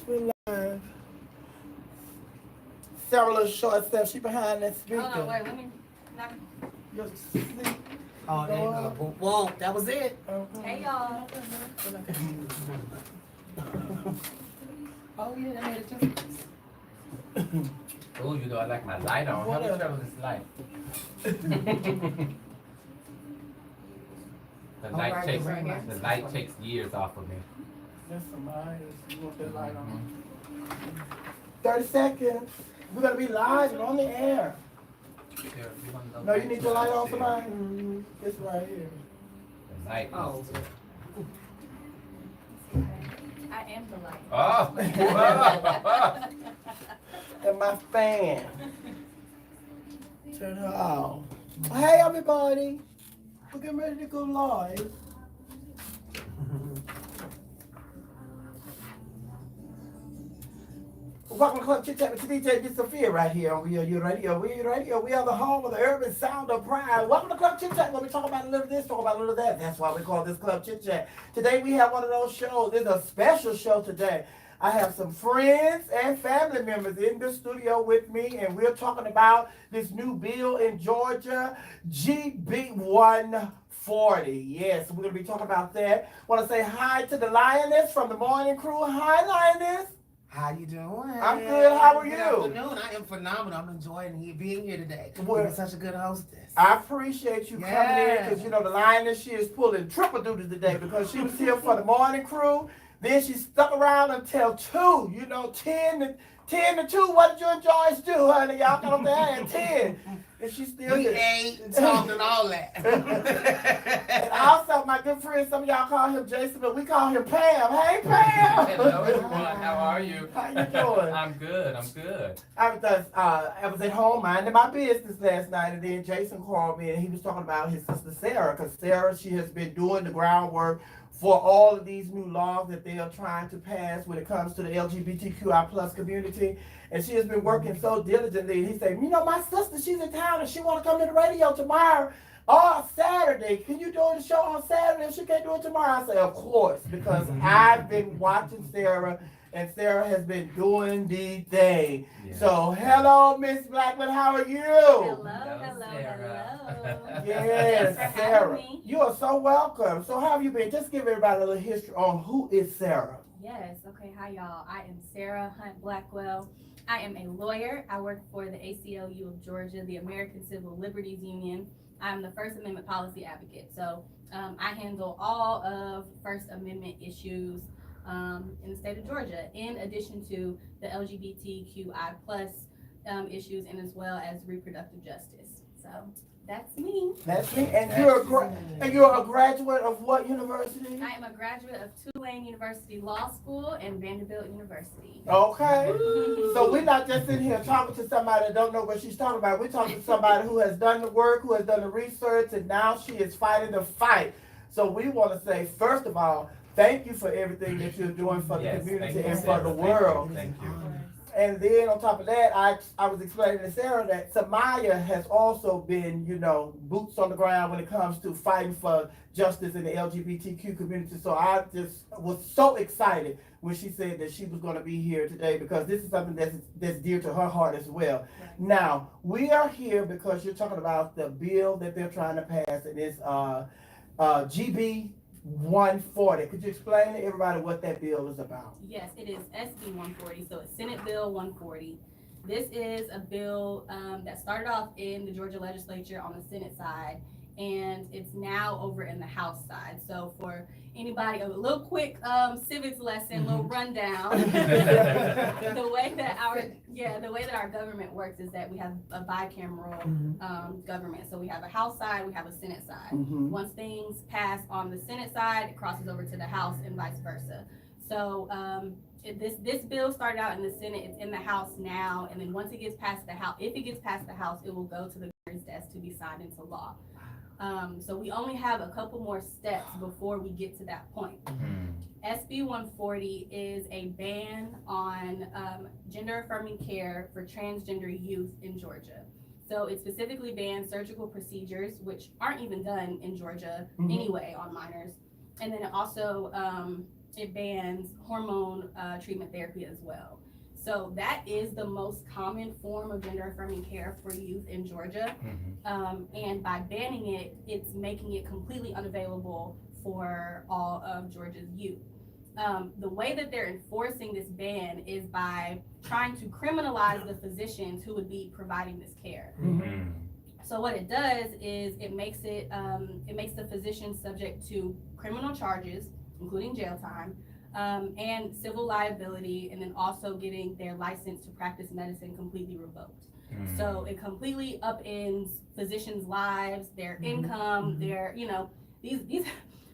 We're live. Sarah little short stuff. She behind that speaker. Hold on, wait, let me. Knock. Your sleep. Oh, there you go. Boom, boom. That was it. Hey, y'all. Oh, yeah, that made a difference. Oh, you know I like my light on. How much of this light? The light takes years off of me. That's Simaya. You want that light on? 30 seconds. We're gonna be live and on the air. No, you need your light on, Simaya? Mm-hmm. It's right here. The light. Oh. I am the light. Oh. And my fan. Turn her off. Hey, everybody. We're getting ready to go live. Welcome to Club Chit Chat with DJ Miss Sophia right here on Real Radio. We are the home of the urban sound of pride. Welcome to Club Chit Chat where we talk about a little of this, talk about a little of that. That's why we call this Club Chit Chat. Today we have one of those shows. This is a special show today. I have some friends and family members in the studio with me, and we're talking about this new bill in Georgia, GB 140. Yes, we're going to be talking about that. Want to say hi to the Lioness from the morning crew. Hi, Lioness. How you doing? I'm good. How are you? Good afternoon. I am phenomenal. I'm enjoying being here today. You're such a good hostess. I appreciate you coming in because, you know, the Lioness, she is pulling triple duty today because she was here for the morning crew. Then she stuck around until 2, you know, 10 to 2. What did you and Joyce do, honey? Y'all got up there at 10. And she still we here. ate and talked and all that. And also, my good friend, some of y'all call him Jason, but we call him Pam. Hey, Pam. Hello, everyone. How are you? How you doing? I'm good. I'm good. I was at home minding my business last night, and then Jason called me, and he was talking about his sister Sarah, because Sarah, she has been doing the groundwork for all of these new laws that they are trying to pass when it comes to the LGBTQI plus community. And she has been working so diligently. And he said, you know, my sister, she's in town and she want to come to the radio tomorrow or Saturday. Can you do the show on Saturday if she can't do it tomorrow? I said, of course, because I've been watching Sarah, and Sarah has been doing the thing. Yeah. So, hello, Miss Blackman, how are you? Hello. Yes, Sarah. You are so welcome. So how have you been? Just give everybody a little history on who is Sarah. Yes, okay, hi y'all. I am Sarah Hunt Blackwell. I am a lawyer. I work for the ACLU of Georgia, the American Civil Liberties Union. I'm the First Amendment policy advocate. So I handle all of First Amendment issues in the state of Georgia, in addition to the LGBTQI plus issues, and as well as reproductive justice. So that's me. That's me. And you're a graduate of what university? I am a graduate of Tulane University Law School and Vanderbilt University. Okay. So we're not just sitting here talking to somebody that don't know what she's talking about. We're talking to somebody who has done the work, who has done the research, and now she is fighting the fight. So we want to say, first of all, thank you for everything that you're doing for the community and for the world. Thank you. And then on top of that, I was explaining to Sarah that Simaya has also been, you know, boots on the ground when it comes to fighting for justice in the LGBTQ community. So I just was so excited when she said that she was going to be here today, because this is something that's dear to her heart as well. Right. Now, we are here because you're talking about the bill that they're trying to pass, and it's GB 140. Could you explain to everybody what that bill is about? Yes, it is SB 140, so it's Senate Bill 140. This is a bill that started off in the Georgia legislature on the Senate side, and it's now over in the House side. So for anybody, a little quick civics lesson, little rundown. the way that our government works is that we have a bicameral government. So we have a House side, we have a Senate side. Once things pass on the Senate side, it crosses over to the House and vice versa. So this bill started out in the Senate, it's in the House now, and then once it gets past the House, if it gets past the House, it will go to the governor's desk to be signed into law. So we only have a couple more steps before we get to that point. SB 140 is a ban on gender affirming care for transgender youth in Georgia. So it specifically bans surgical procedures, which aren't even done in Georgia anyway on minors. And then it also it bans hormone treatment therapy as well. So that is the most common form of gender affirming care for youth in Georgia. And by banning it, it's making it completely unavailable for all of Georgia's youth. The way that they're enforcing this ban is by trying to criminalize the physicians who would be providing this care. So what it does is it makes the physician subject to criminal charges, including jail time, and civil liability, and then also getting their license to practice medicine completely revoked. So it completely upends physicians' lives, their income, their, these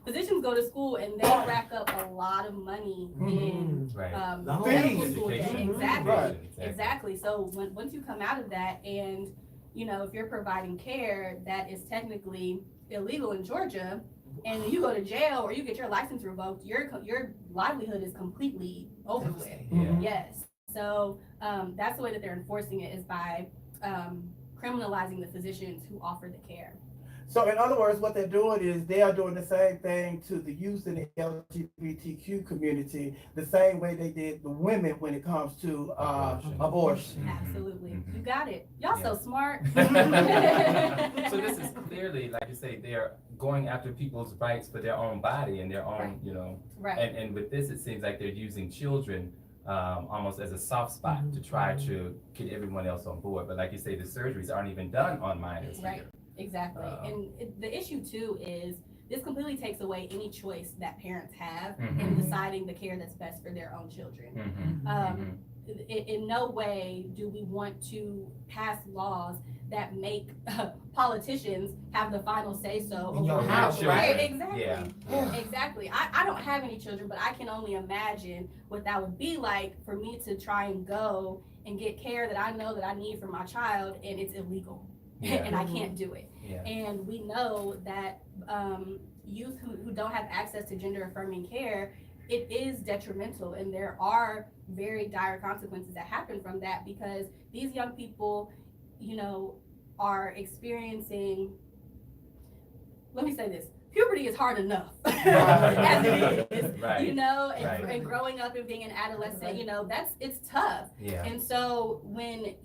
physicians go to school and they rack up a lot of money in medical school debt. Exactly. So once you come out of that, and if you're providing care that is technically illegal in Georgia, and you go to jail or you get your license revoked, your livelihood is completely over with. Yes. So that's the way that they're enforcing it, is by criminalizing the physicians who offer the care. So in other words, what they're doing is they are doing the same thing to the youth in the LGBTQ community, the same way they did the women when it comes to abortion. Absolutely. You got it. Y'all so smart. So this is clearly, like you say, they're going after people's rights for their own body and their own, Right. And with this, it seems like they're using children almost as a soft spot to try to get everyone else on board. But like you say, the surgeries aren't even done on minors. Right. Exactly. And the issue too is this completely takes away any choice that parents have in deciding the care that's best for their own children. In no way do we want to pass laws that make politicians have the final say so In your over house, right? right? Exactly. Yeah. Exactly. I don't have any children, but I can only imagine what that would be like for me to try and go and get care that I know that I need for my child, and it's illegal. And I can't do it. And we know that youth who don't have access to gender affirming care, it is detrimental, and there are very dire consequences that happen from that, because these young people, are experiencing, let me say this, puberty is hard enough as it is, and growing up and being an adolescent, it's tough. And so when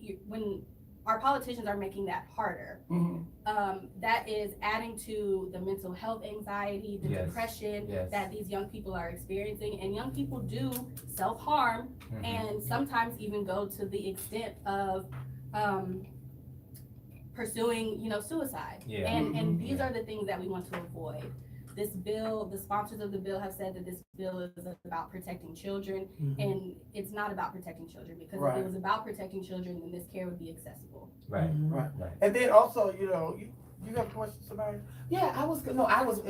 our politicians are making that harder, that is adding to the mental health anxiety, the depression that these young people are experiencing. And young people do self-harm and sometimes even go to the extent of pursuing, suicide. And these are the things that we want to avoid. This bill, the sponsors of the bill have said that this bill is about protecting children, and it's not about protecting children, because if it was about protecting children, then this care would be accessible. Right. And then also, you have a question, Simaya? Yeah, it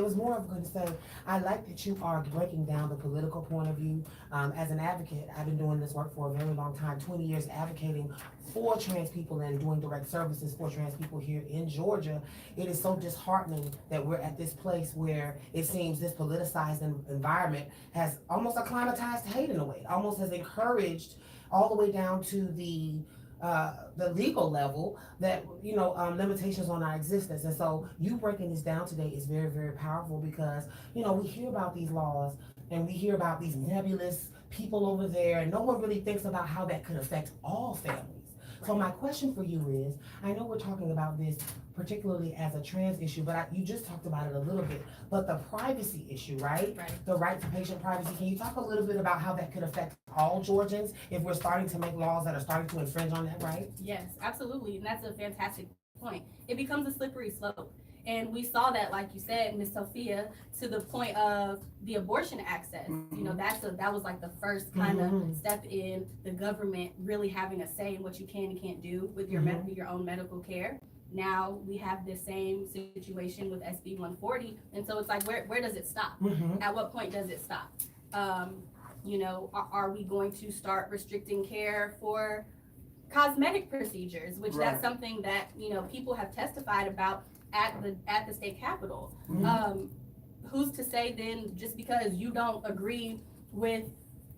was more of going to say, I like that you are breaking down the political point of view. As an advocate, I've been doing this work for a very long time, 20 years advocating for trans people and doing direct services for trans people here in Georgia. It is so disheartening that we're at this place where it seems this politicized environment has almost acclimatized hate in a way. It almost has encouraged all the way down to the legal level that, limitations on our existence. And so you breaking this down today is very, very powerful, because, we hear about these laws and we hear about these nebulous people over there, and no one really thinks about how that could affect all families. So my question for you is, I know we're talking about this particularly as a trans issue, but you just talked about it a little bit, but the privacy issue, right? The right to patient privacy. Can you talk a little bit about how that could affect all Georgians if we're starting to make laws that are starting to infringe on that right? Yes, absolutely. And that's a fantastic point. It becomes a slippery slope. And we saw that, like you said, Miss Sophia, to the point of the abortion access. That was like the first kind of step in the government really having a say in what you can and can't do with your your own medical care. Now we have the same situation with SB 140, and so it's like, where does it stop? At what point does it stop? Are we going to start restricting care for cosmetic procedures, which that's something that people have testified about at the state capitol. Who's to say then, just because you don't agree with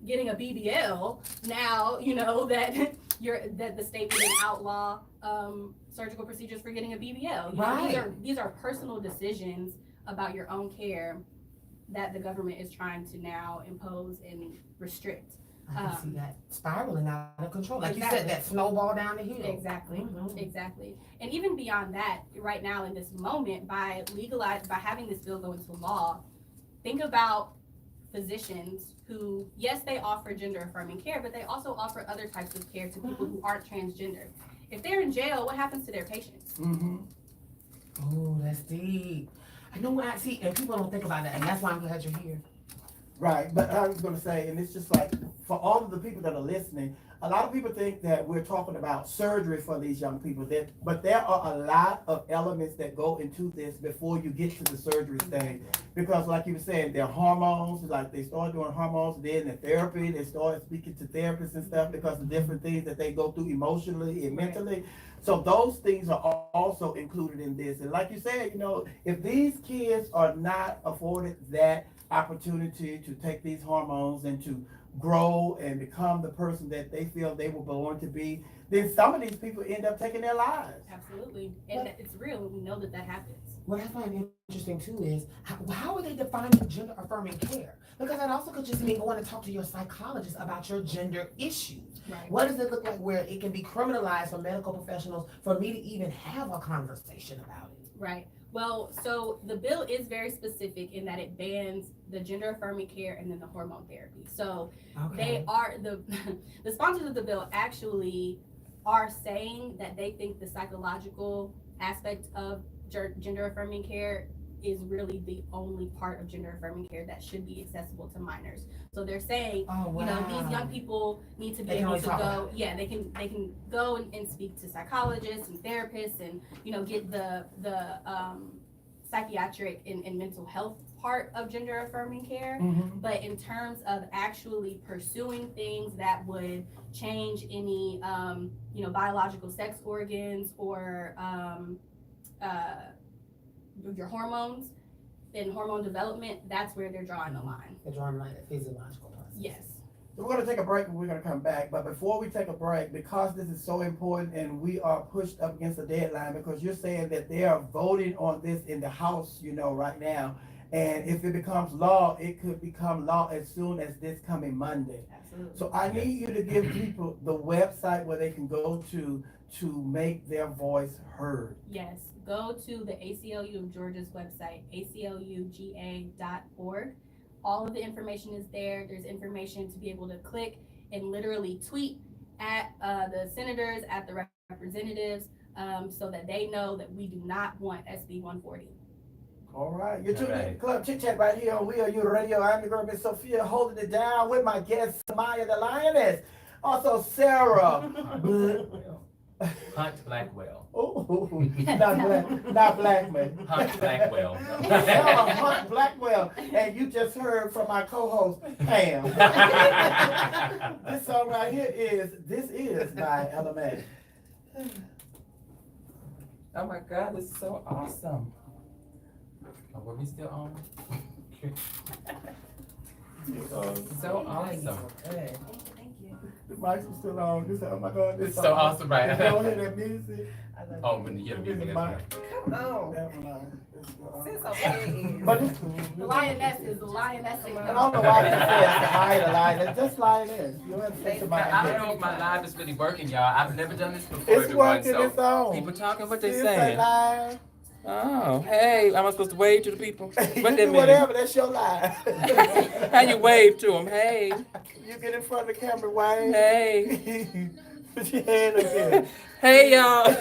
getting a BBL, now that the state would outlaw surgical procedures for getting a BBL. These are personal decisions about your own care that the government is trying to now impose and restrict. I can see that spiraling out of control. Like you Exactly. said, that snowball down the hill. Exactly, Mhm. exactly. And even beyond that, right now in this moment, by having this bill go into law, think about physicians who, yes, they offer gender affirming care, but they also offer other types of care to people who aren't transgender. If they're in jail, what happens to their patients? Mm-hmm. Oh, that's deep. I know when I see, and people don't think about that, and that's why I'm glad you're here. Right, but I was gonna say, and it's just like, for all of the people that are listening, a lot of people think that we're talking about surgery for these young people, but there are a lot of elements that go into this before you get to the surgery stage. Because like you were saying, their hormones, like they start doing hormones, then the therapy, they start speaking to therapists and stuff because of different things that they go through emotionally and mentally. So those things are also included in this. And like you said, if these kids are not afforded that opportunity to take these hormones and to grow and become the person that they feel they were born to be, then some of these people end up taking their lives. Absolutely, and it's real. We know that happens. What I find interesting too is how are they defining gender affirming care? Because that also could just mean going to talk to your psychologist about your gender issues. Right. What does it look like where it can be criminalized for medical professionals for me to even have a conversation about it? Right. Well, so the bill is very specific in that it bans the gender affirming care and then the hormone therapy. So they are the sponsors of the bill actually are saying that they think the psychological aspect of gender affirming care is really the only part of gender affirming care that should be accessible to minors. So they're saying, these young people need to be able to go, they can go and speak to psychologists and therapists and, get the psychiatric and mental health part of gender affirming care. Mm-hmm. But in terms of actually pursuing things that would change any, biological sex organs or your hormones and hormone development, that's where they're drawing the line. They're drawing the line at physiological process. Yes. So we're gonna take a break and we're gonna come back. But before we take a break, because this is so important and we are pushed up against the deadline, because you're saying that they are voting on this in the House, right now. And if it becomes law, it could become law as soon as this coming Monday. Absolutely. So I need you to give people the website where they can go to make their voice heard. Yes. Go to the ACLU of Georgia's website, acluga.org. All of the information is there. There's information to be able to click and literally tweet at the senators, at the representatives, so that they know that we do not want SB 140. All right, you're tuning in to Club Chit Chat right here on We Are You Radio. I'm your girl, Miss Sophia, holding it down with my guest, Simaya the Lioness. Also, Sarah. Hunt Blackwell. Oh, not Blackman. Hunt Blackwell. Sarah Hunt Blackwell, and you just heard from my co-host Pam. This song right here This Is by LMA. Oh my God, this is so awesome. Oh, were we still on? So awesome. Thank you. The mics are still on. Oh my God, this It's so awesome, right? You don't hear that music? Oh, when you hear the music, Come that's on. The lioness is the lioness. I don't know why you said Simaya the Lioness. Just Lioness. You don't have to say Simaya. I don't know if my live is really working, y'all. I've never done this before. It's everyone, working, so it's on. people talking what they It's saying. live. Oh, hey, am I supposed to wave to the people? What You that do mean? whatever, that's your live. How you wave to them? Hey, You get in front of the camera, wave. hey, Put your hand up there. hey, y'all.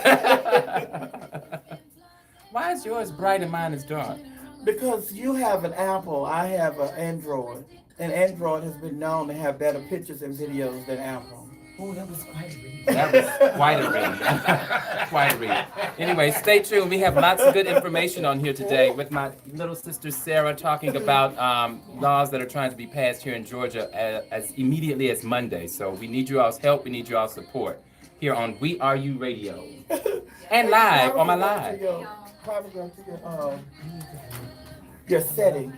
Why is yours bright and mine is dark? Because you have an Apple, I have an Android. And Android has been known to have better pictures and videos than Apple. Oh, that was quite a read. That was quite a read. Quite a read. Anyway, stay tuned. We have lots of good information on here today with my little sister Sarah talking about laws that are trying to be passed here in Georgia as immediately as Monday. So we need you all's help. We need you all's support here on We Are You Radio and live on my live. Probably go to your setting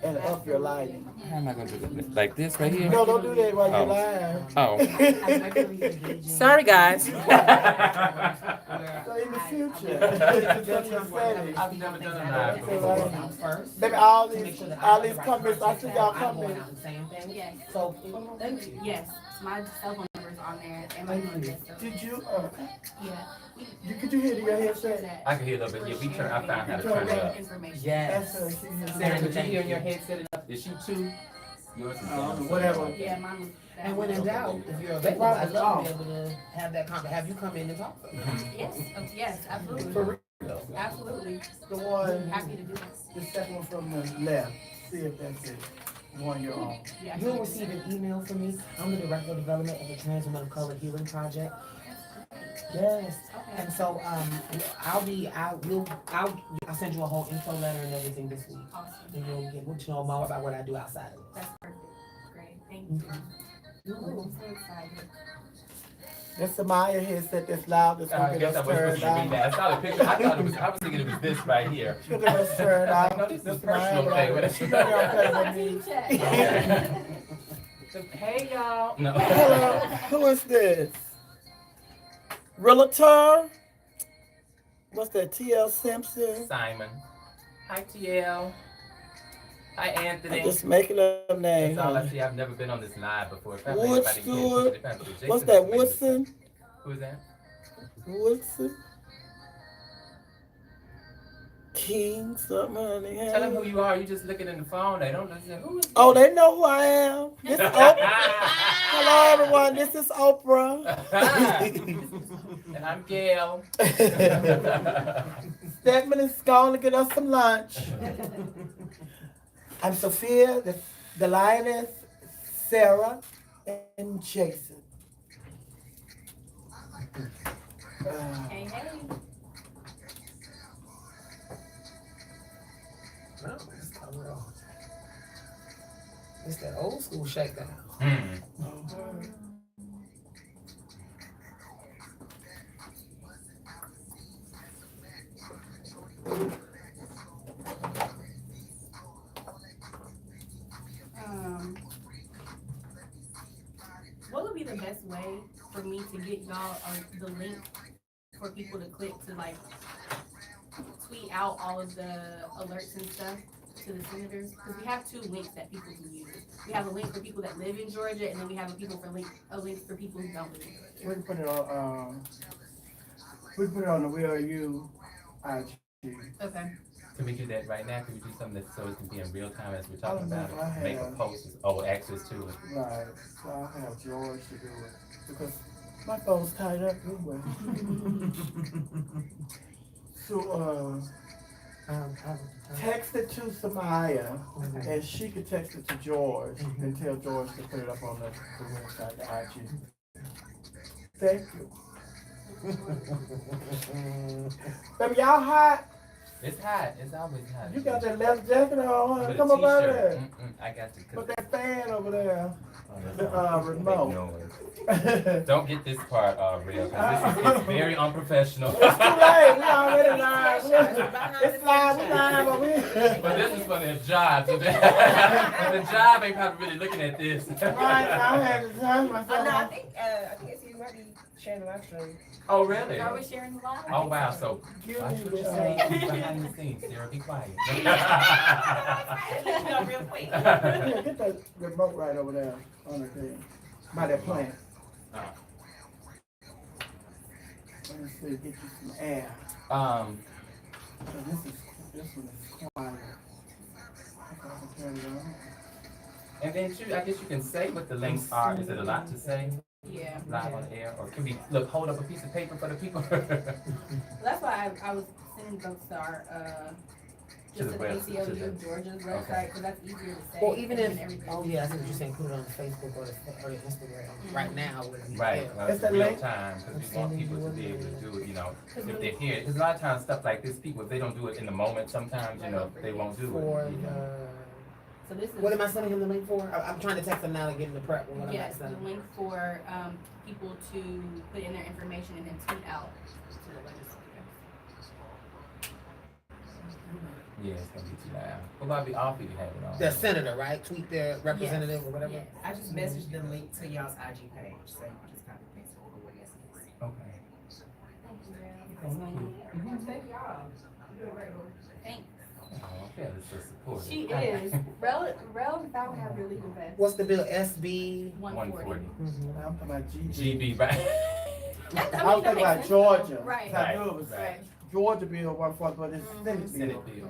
and up your lighting. How am I going to do this? Like this right here? No, don't do that while you're live. Oh. Sorry, guys. So in the future. That's That's what I'm saying. I've never done a live before. First. Baby, all To make these, sure that all I these have the right comments, I contact see info. y'all I'm going comments. out and saying things. Yes. So, thank you. Yes. My cell phone number's on there and my Thank email you. address. Did you, Yeah. could you hear your headset? I can hear a little bit. Yeah, we turn. I found how to Turn turn it it up. Information. Yes. That's her. She hears Sarah, it. did you hear on your headset enough? Is she two? Yours is down. Whatever. Yeah, mine was. And when in doubt, if you're available, I'd love to be able to have that conversation, have you come in and talk. Yes, yes, absolutely. For Absolutely. the one, Happy to do it. the second one from the left, see if that's it. The one you're on. Yeah. You'll receive an email from me. I'm the director of development of the Trans Women of Color Healing Project. Yes. Okay. And so I'll send you a whole info letter and everything this week. Awesome. And you'll get to know more about what I do outside of it. That's perfect. Great. Thank you. Ooh, I'm so excited. That's Simaya headset that's loud, that's I gonna guess get I us wasn't supposed turned to read on. that. I saw the picture. I was thinking it was this right here. Should get us turned I on. know this is That's personal Simaya, thing, right? but She know y'all play with me. Hey y'all. No. Hello, who is this? Realtor? What's that, T.L. Simpson? Simon. Hi TL. Hi I'm Anthony. just making up names. That's all I see. I've never been on this live before. If I let Wood anybody Stewart. get it, if I put Jason What's that, up, maybe- Woodson? Who's that? Woodson? King, something, honey. Tell them who you are. You just looking in the phone. They don't listen. Who is this? Oh, they know who I am. This is Oprah. Hello, everyone. This is Oprah. And I'm Gail. Stedman is going to get us some lunch. I'm Sophia, the lioness, Sarah, and Jason. Hey, hey. No, it's that old school shakedown. What would be the best way for me to get y'all the link for people to click to like tweet out all of the alerts and stuff to the senators? Because we have two links that people can use. We have a link for people that live in Georgia, and then we have a link for people who don't live in Georgia. We can put it on. We can put it on the Where Are You IG. Okay. Can we do that right now? Can we do something that so it can be in real time as we're I talking don't know about if I it? Make a have. post. Oh, access to it. Right. So I'll have George to do it because my phone's tied up anyway. So text it to Simaya, and she could text it to George and tell George to put it up on the website, the IG. Thank you. Baby, y'all hot? It's hot. It's always hot. You got that leather jacket on, huh? With a Come up out t-shirt. there. I got you. Put that fan over there. The Make remote. noise. Don't get this part real, because it's very unprofessional. It's too late. We already live. It's live. We live over here. But this is for their job. So the job ain't probably really looking at this. Right. I had to turn No, I myself. think it's you might be sharing the live stream. Oh, really? Are we sharing the live? Oh, wow. So, Give watch me what you the, say behind the scenes. Sarah, be quiet. Real quick. Here, get that remote right over there on the thing. By that plant. Let me see, get you some air. This one is quiet. I can turn it on. And then, too, I guess you can say what the links are. Is it a lot to say? Yeah. Live on air? Or can we, look, hold up a piece of paper for the people? That's why I was sending those to our, To just the to the web- to the- ACLU Georgia's website, because that's easier to say. Well, even and if, everything. oh yeah, I see what you're saying, put it on Facebook or the Instagram. Right now, it would be Right, there. well, It's it's that real link? time, because we want people to be able to do it, you know, if they're here. Because a lot of times, stuff like this, people, if they don't do it in the moment, sometimes, you know, they won't do For it. So this is. what am I sending him the link for? I'm trying to text him now to get him the prep. What am I Yes, the sending? link for, people to put in their information and then tweet out to the legislature. Yeah, it's gonna be too loud. Well, I'll be off if you have it on. The senator, right? Tweet their representative or whatever. Yes. I just messaged the link to y'all's IG page, so you can just copy paste it over what it is. Okay. Thank you, Val. Thanks. Oh, okay, so supportive. She is. Rel found her really the best. What's the bill? SB? 140. I'm talking about GB. GB, right? I was thinking about Georgia. Right. I knew it was Right. Georgia bill 140, but it's Senate bill.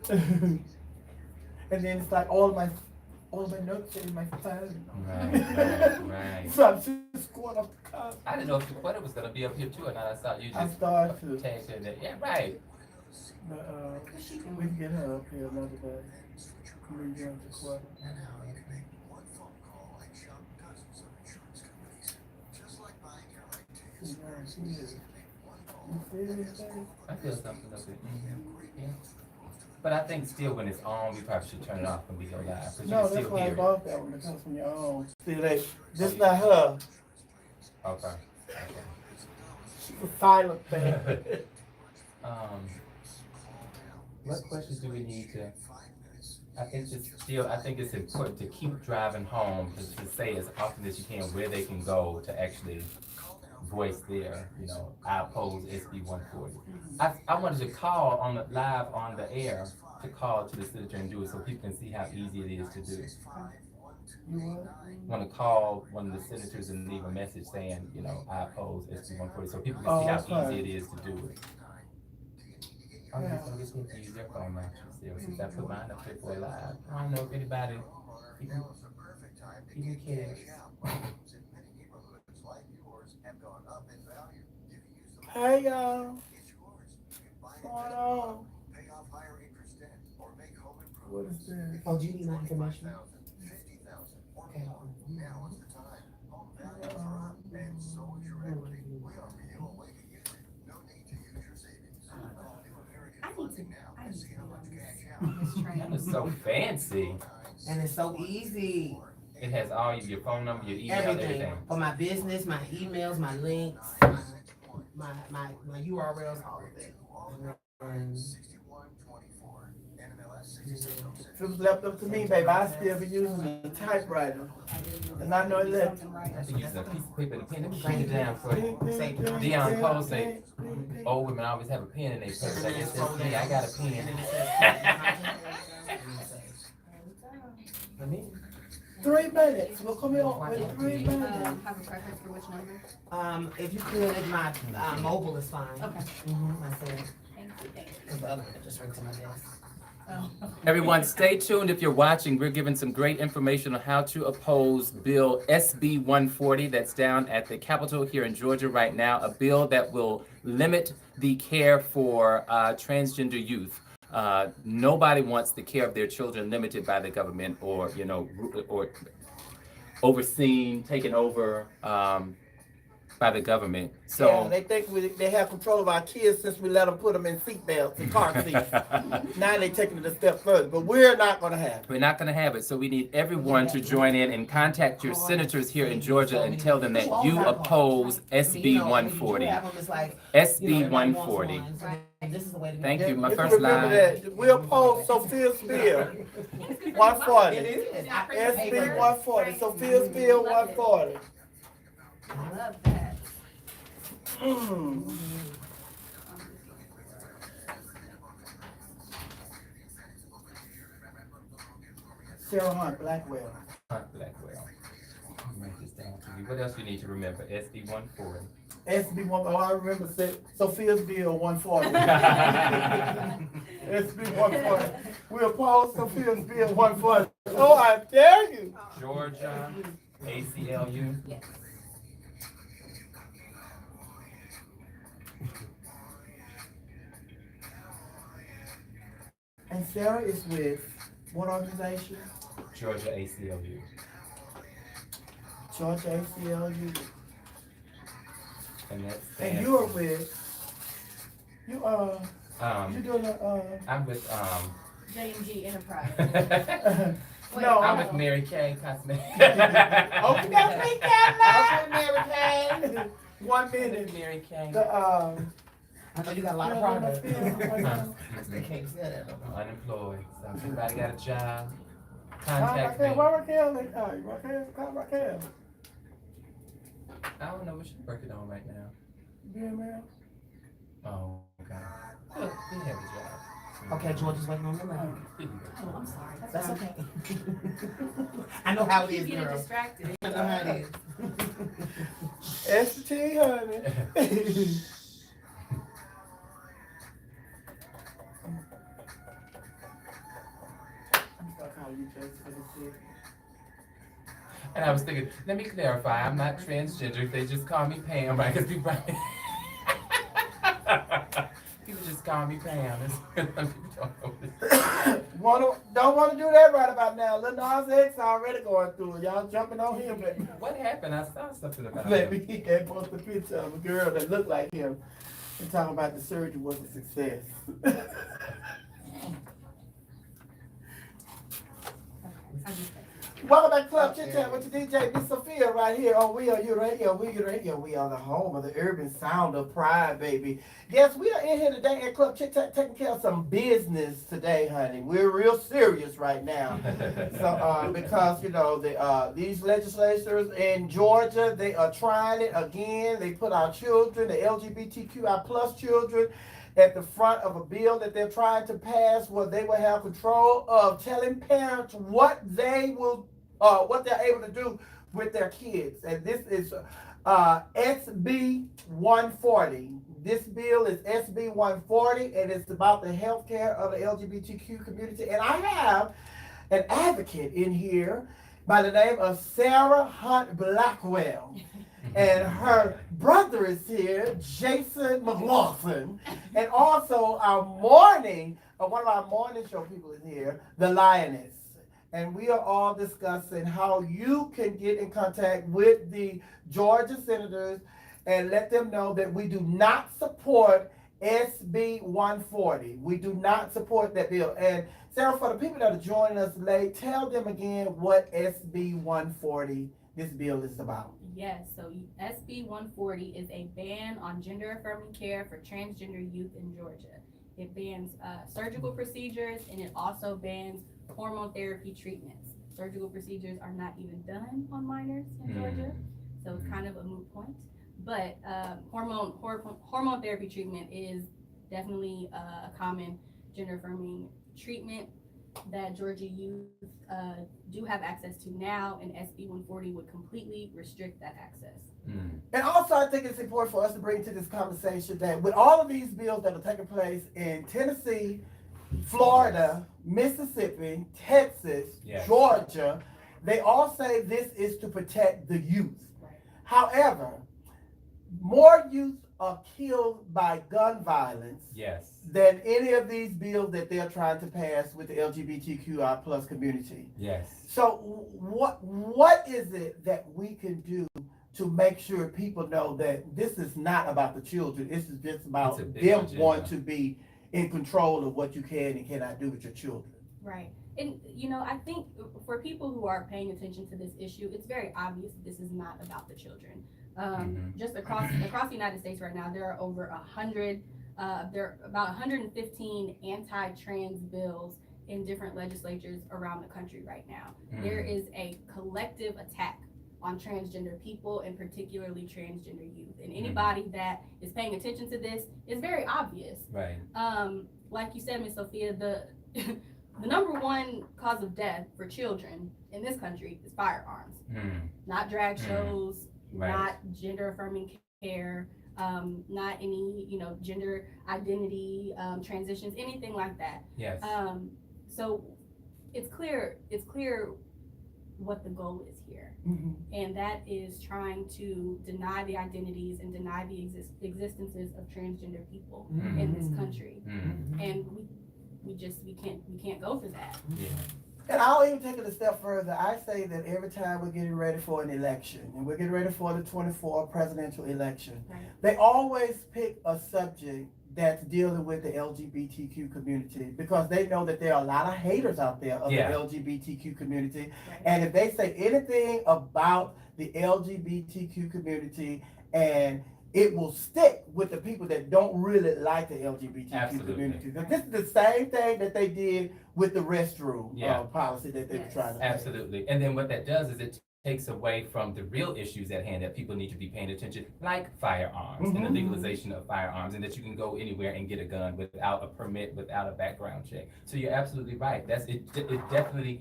Senate bill. And then it's like all of my notes are in my phone. Right. So I'm just going off the cuff. I didn't know if the weather was gonna be up here too, and I thought you I just started to. tagged in there. Yeah, right. But, we can get her up here another day. We can get this one. I feel something up there. Yeah. But I think still when it's on, we probably should turn it off when we go live, because you No, can that's still why I hear it. bought that one, because from your own. See, this not her. Okay. She's a silent thing. What questions do we need to? I think it's important to keep driving home to say as often as you can where they can go to actually voice their, I oppose SB 140. I wanted to call live on the air to call to the senator and do it so people can see how easy it is to do. You what? Want to call one of the senators and leave a message saying, I oppose SB 140, so people can see how easy it is to do it. I'm just gonna get to use their phone now, since I put mine up here for a live. I don't know if anybody even cares. Hey y'all. What's going on? What is this? Oh, do you need my information? Okay. That is so fancy. And it's so easy. It has all your phone number, your email, everything. For my business, my emails, my links, my URLs, all of it. And If it was left up to me, baby, I'd still be using the typewriter. And I know it left. I've been using a piece of paper and a pen. Let me bring it down for you. Dion Cole say, old women always have a pen in their purse. I guess that's me. I got a pen. 3 minutes. We'll come in with 3 minutes. Have a preference for which number? if you could, my mobile is fine. Okay. I said, Thank you. because the other one just went to my desk. Everyone, stay tuned if you're watching. We're giving some great information on how to oppose Bill SB 140 that's down at the Capitol here in Georgia right now, a bill that will limit the care for transgender youth. Nobody wants the care of their children limited by the government or overseen, taken over by the government. So Yeah, they think they have control of our kids since we let them put them in seatbelts and car seats. Now they're taking it a step further, but we're not going to have it. we're not going to have it. So we need everyone to join in and contact your senators here in Georgia and tell them that you oppose SB 140. SB 140. This is the way to Thank you. My You can first remember line. that. We oppose Sophia's bill 140. It is. SB 140. Sophia's bill 140. I love that. Sarah Hunt, Blackwell. Blackwell. Write this down for you. What else you need to remember? SB 140. SB 1, oh, I remember Sophia's bill 140. SB 140. We oppose Sophia's bill 140. Oh, I dare you. Georgia, ACLU. Yes. And Sarah is with what organization? Georgia ACLU. Georgia ACLU. And that's And you are with, you doing I'm with J&G Enterprise. no, I'm with Mary Kay Cosmetics. Okay, Mary Kay. 1 minute. Mary Kay. I know you got a lot of products. They Raquel, can't say that. Unemployed. So if anybody got a job, contact me. why Raquel? Raquel. I don't know what she's working on right now. Yeah, man. Oh, okay. Look, he had the job. Okay, George is waiting on the line. Here you go. Oh, I'm sorry. That's fine. okay. I know how it Keep is, getting girl. distracted. I know how it is. ST, honey. I'm gonna call you Jason for this shit. And I was thinking, let me clarify, I'm not transgender. They just call me Pam, right? Because people, people just call me Pam. People don't know this. Don't want to do that right about now. Lil Nas X already going through it. Y'all jumping on him. What happened? I saw something about Let him. me had posted a picture of a girl that looked like him and talking about the surgery was a success. I just Welcome back to Club Chit Chat with your DJ Miss Sophia right here on We Are Your Radio. We Are Your Radio. We are the home of the urban sound of pride, baby. Yes, we are in here today at Club Chit Chat taking care of some business today, honey. We're real serious right now. So, because, you know, these legislators in Georgia, they are trying it again. They put our children, the LGBTQI plus children, at the front of a bill that they're trying to pass where they will have control of telling parents what they're able to do with their kids. And this is SB 140. This bill is SB 140, and it's about the health care of the LGBTQ community. And I have an advocate in here by the name of Sarah Hunt Blackwell. And her brother is here, Jason McLaughlin. And also one of our morning show people is here, the Lioness. And we are all discussing how you can get in contact with the Georgia senators and let them know that we do not support SB 140. We do not support that bill. And Sarah, for the people that are joining us late, tell them again what SB 140, this bill is about. Yes, so SB 140 is a ban on gender affirming care for transgender youth in Georgia. It bans surgical procedures, and it also bans hormone therapy treatments. Surgical procedures are not even done on minors in Georgia, so it's kind of a moot point. But hormone therapy treatment is definitely a common gender affirming treatment that Georgia youth do have access to now, and SB 140 would completely restrict that access. And also, I think it's important for us to bring to this conversation that with all of these bills that are taking place in Tennessee, Florida, Mississippi, Texas, Yes. Georgia, they all say this is to protect the youth. Right. However, more youth are killed by gun violence Yes. than any of these bills that they're trying to pass with the LGBTQI plus community. Yes. So what is it that we can do to make sure people know that this is not about the children? This is just about It's a big them agenda. wanting to be in control of what you can and cannot do with your children. Right. And, you know, I think for people who are paying attention to this issue, it's very obvious that this is not about the children. Just across the United States right now, there are over 100, there are about 115 anti-trans bills in different legislatures around the country right now. There is a collective attack on transgender people, and particularly transgender youth. And anybody that is paying attention to this is very obvious. Right. Like you said, Miss Sophia, the number one cause of death for children in this country is firearms. Not drag shows, Right. not gender affirming care, not any, you know, gender identity transitions, anything like that. Yes. So it's clear what the goal is here. And that is trying to deny the identities and deny the existences of transgender people in this country. And we can't go for that. Yeah. And I'll even take it a step further. I say that every time we're getting ready for an election, and we're getting ready for the 24 presidential election, Right. they always pick a subject that's dealing with the LGBTQ community because they know that there are a lot of haters out there of Yeah. the LGBTQ community. Right. And if they say anything about the LGBTQ community, and it will stick with the people that don't really like the LGBTQ Absolutely. community. Because this is the same thing that they did with the restroom Yeah. policy that they were Yes. trying to Absolutely. And then what that does is it takes away from the real issues at hand that people need to be paying attention, like firearms and the legalization of firearms, and that you can go anywhere and get a gun without a permit, without a background check. So you're absolutely right. It definitely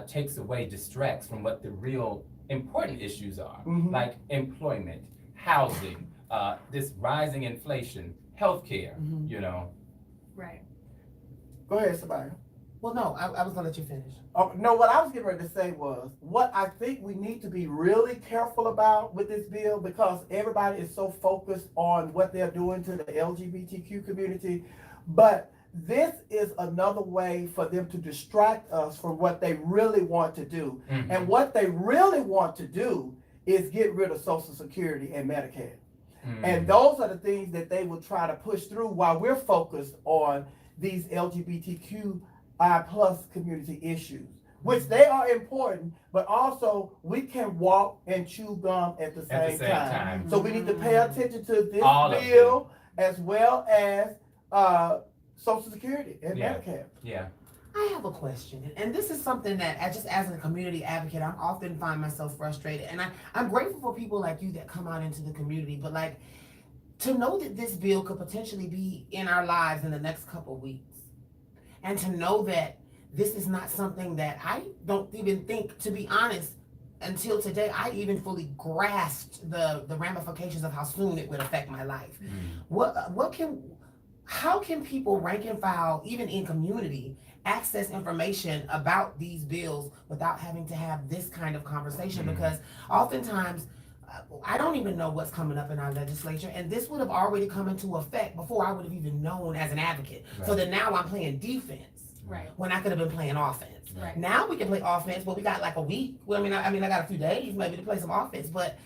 takes away, distracts from what the real important issues are, like employment, housing, this rising inflation, healthcare, you know. Right. Go ahead, Simaya. Well, no, I was gonna let you finish. No, what I was getting ready to say was what I think we need to be really careful about with this bill, because everybody is so focused on what they're doing to the LGBTQ community, but this is another way for them to distract us from what they really want to do. And what they really want to do is get rid of Social Security and Medicare. And those are the things that they will try to push through while we're focused on these LGBTQI plus community issues, which they are important, but also we can walk and chew gum at the same time. So we need to pay attention to this bill as well as Social Security and Medicare. Yeah. I have a question, and this is something that as a community advocate, I often find myself frustrated, and I'm grateful for people like you that come out into the community, but like, to know that this bill could potentially be in our lives in the next couple of weeks, and to know that this is not something that I don't even think, to be honest, until today, I even fully grasped the ramifications of how soon it would affect my life. How can people rank and file, even in community, access information about these bills without having to have this kind of conversation? Because oftentimes, I don't even know what's coming up in our legislature, and this would have already come into effect before I would have even known as an advocate. So then now I'm playing defense. Right. When I could have been playing offense. Right. Now we can play offense, but we got like a week. Well, I mean, I got a few days maybe to play some offense, but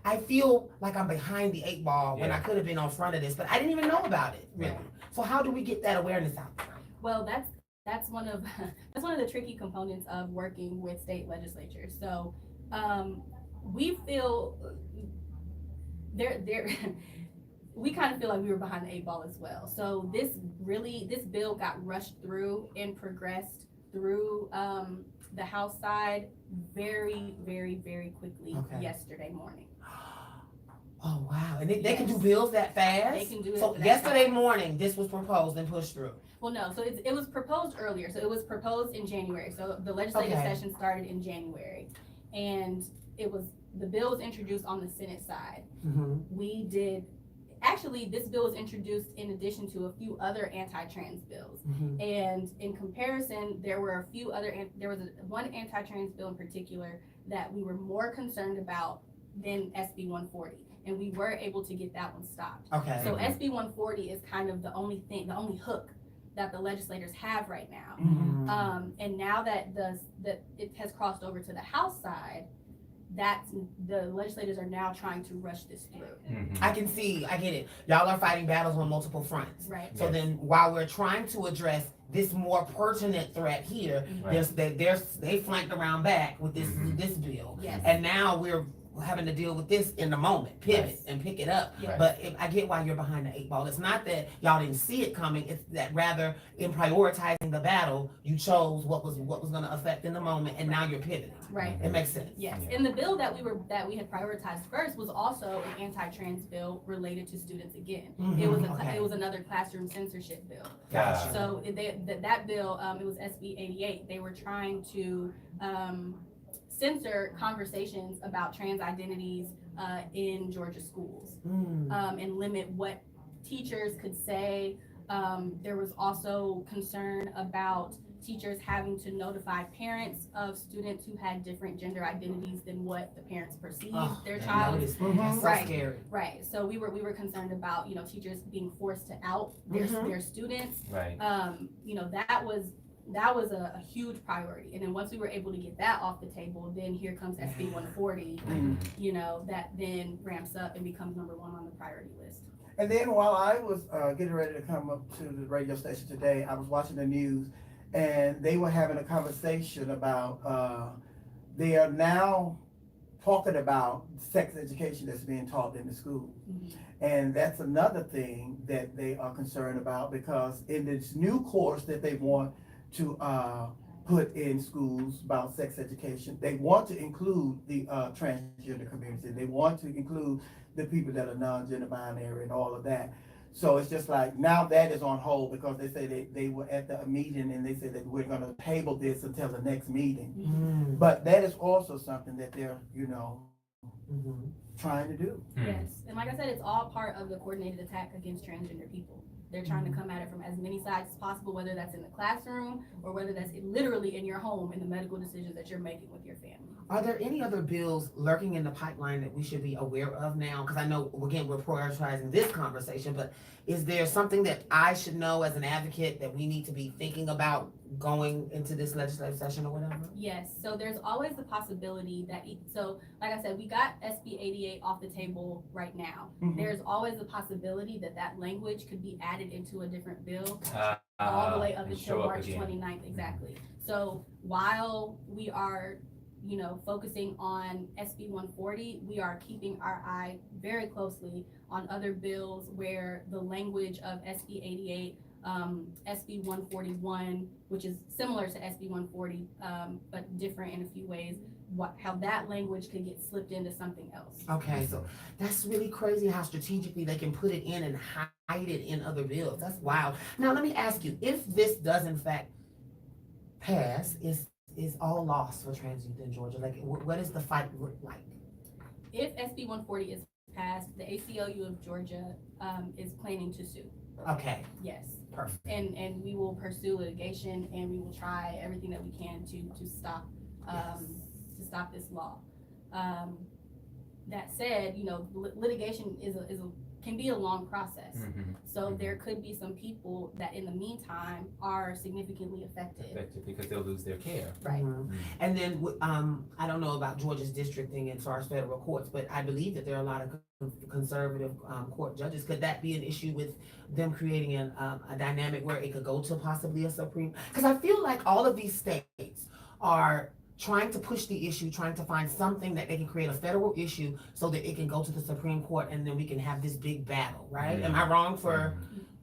I feel like I'm behind the 8 ball when I could have been on front of this, but I didn't even know about it, really. So how do we get that awareness out there? Well, that's one of the tricky components of working with state legislatures. So we feel we kind of feel like we were behind the 8 ball as well. So this bill got rushed through and progressed through the House side very, very, very quickly yesterday morning. Oh, wow. And they can do bills that fast? They can do it. So yesterday morning, this was proposed and pushed through? Well, no. So it was proposed earlier. So it was proposed in January. So the legislative session started in January. And the bill was introduced on the Senate side. Actually, this bill was introduced in addition to a few other anti-trans bills. And in comparison, there was one anti-trans bill in particular that we were more concerned about than SB 140. And we were able to get that one stopped. Okay. So SB 140 is kind of the only hook that the legislators have right now. And now that it has crossed over to the House side, the legislators are now trying to rush this through. I get it. Y'all are fighting battles on multiple fronts. Right. So then while we're trying to address this more pertinent threat here, they flanked around back with this bill. Yes. And now we're having to deal with this in the moment, pivot and pick it up. But I get why you're behind the 8 ball. It's not that y'all didn't see it coming. It's that rather in prioritizing the battle, you chose what was going to affect in the moment, and now you're pivoting. Right. It makes sense. Yes. And the bill that we had prioritized first was also an anti-trans bill related to students again. It was another classroom censorship bill. Gotcha. So that bill, it was SB 88. They were trying to censor conversations about trans identities in Georgia schools and limit what teachers could say. There was also concern about teachers having to notify parents of students who had different gender identities than what the parents perceived their child. That's so scary. Right. So we were concerned about teachers being forced to out their students. Right. That was a huge priority. And then once we were able to get that off the table, then here comes SB 140, that then ramps up and becomes number 1 on the priority list. And then while I was getting ready to come up to the radio station today, I was watching the news, and they were having a conversation about they are now talking about sex education that's being taught in the schools. And that's another thing that they are concerned about, because in this new course that they want to put in schools about sex education. They want to include the transgender community. They want to include the people that are non-gender binary and all of that. So it's just like now that is on hold because they say they were at the meeting and they said that we're going to table this until the next meeting. Mm. But that is also something that they're, Mhm. trying to do. Yes, and like I said, it's all part of the coordinated attack against transgender people. They're trying to come at it from as many sides as possible, whether that's in the classroom or whether that's literally in your home in the medical decisions that you're making with your family. Are there any other bills lurking in the pipeline that we should be aware of now? Because I know, again, we're prioritizing this conversation, but is there something that I should know as an advocate that we need to be thinking about going into this legislative session or whatever? Yes, so there's always the possibility that, so like I said, we got SB 88 off the table right now. Mhm. There's always the possibility that that language could be added into a different bill all the way up and until show up March again. 29th, exactly. So while we are, focusing on SB 140, we are keeping our eye very closely on other bills where the language of SB 88, SB 141, which is similar to SB 140, but different in a few ways, how that language could get slipped into something else. Okay, so that's really crazy how strategically they can put it in and hide it in other bills. That's wild. Now, let me ask you, if this does in fact pass, is all lost for trans youth in Georgia? Like, what does the fight look like? If SB 140 is passed, the ACLU of Georgia is planning to sue. Okay, Yes. perfect. And we will pursue litigation and we will try everything that we can to stop this law. That said, litigation can be a long process. So there could be some people that in the meantime are significantly affected. Because they'll lose their care. Right. Mhm. And then, I don't know about Georgia's districting as far as federal courts, but I believe that there are a lot of conservative court judges. Could that be an issue with them creating a dynamic where it could go to possibly a Supreme? Because I feel like all of these states are trying to push the issue, trying to find something that they can create a federal issue so that it can go to the Supreme Court and then we can have this big battle, right? Am I wrong for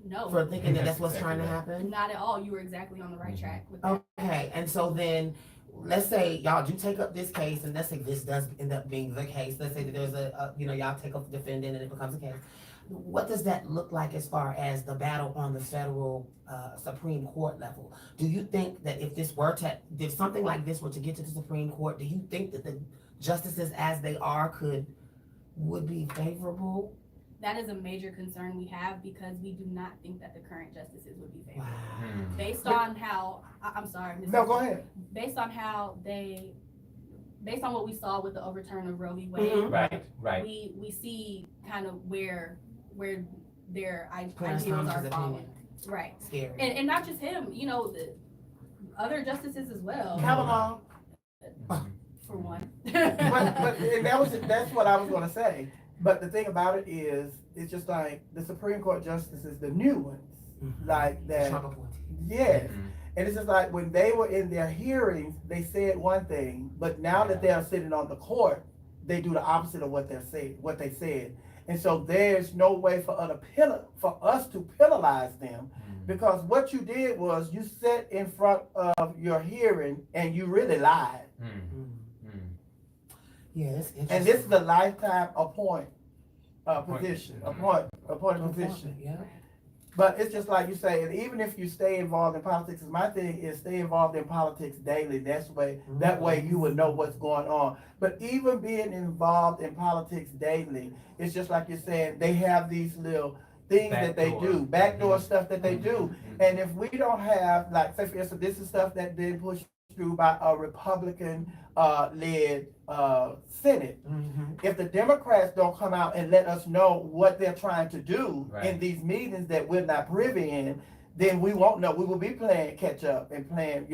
No, thinking that that's what's Exactly trying to right. happen? not at all. You were exactly on the right track with that. Okay, and so then, let's say y'all do take up this case, and let's say this does end up being the case. Let's say that there's y'all take up the defendant and it becomes a case. What does that look like as far as the battle on the federal Supreme Court level? Do you think that if something like this were to get to the Supreme Court, do you think that the justices as they are would be favorable? That is a major concern we have because we do not think that the current justices would be favorable. Wow. Based on how, I'm sorry. Ms. No, go ahead. Based on what we saw with the overturn of Roe v. Wade, Mhm. Right. we see kind of where their Clarence ideals are Thomas's falling. opinion. Right. Scary. And not just him, the other justices as well, Kavanaugh. for one. but and that's what I was gonna say. But the thing about it is, it's just like the Supreme Court justices, the new ones, Mhm. like that. Trump appointed. Yes. And it's just like when they were in their hearings, they said one thing, but now that they are sitting on the court, they do the opposite of what they said. And so there's no way for us to penalize them, because what you did was you sat in front of your hearing and you really lied. Yeah, it's interesting. And this is a lifetime appointed position. Yeah. But it's just like you say, and even if you stay involved in politics, my thing is stay involved in politics daily. That way you will know what's going on. But even being involved in politics daily, it's just like you're saying, they have these little things that they do, backdoor stuff that they do. And if we don't have, like, say for instance, this is stuff that been pushed through by a Republican led Senate. If the Democrats don't come out and let us know what they're trying to do in these meetings that we're not privy in, then we won't know. We will be playing catch up and playing,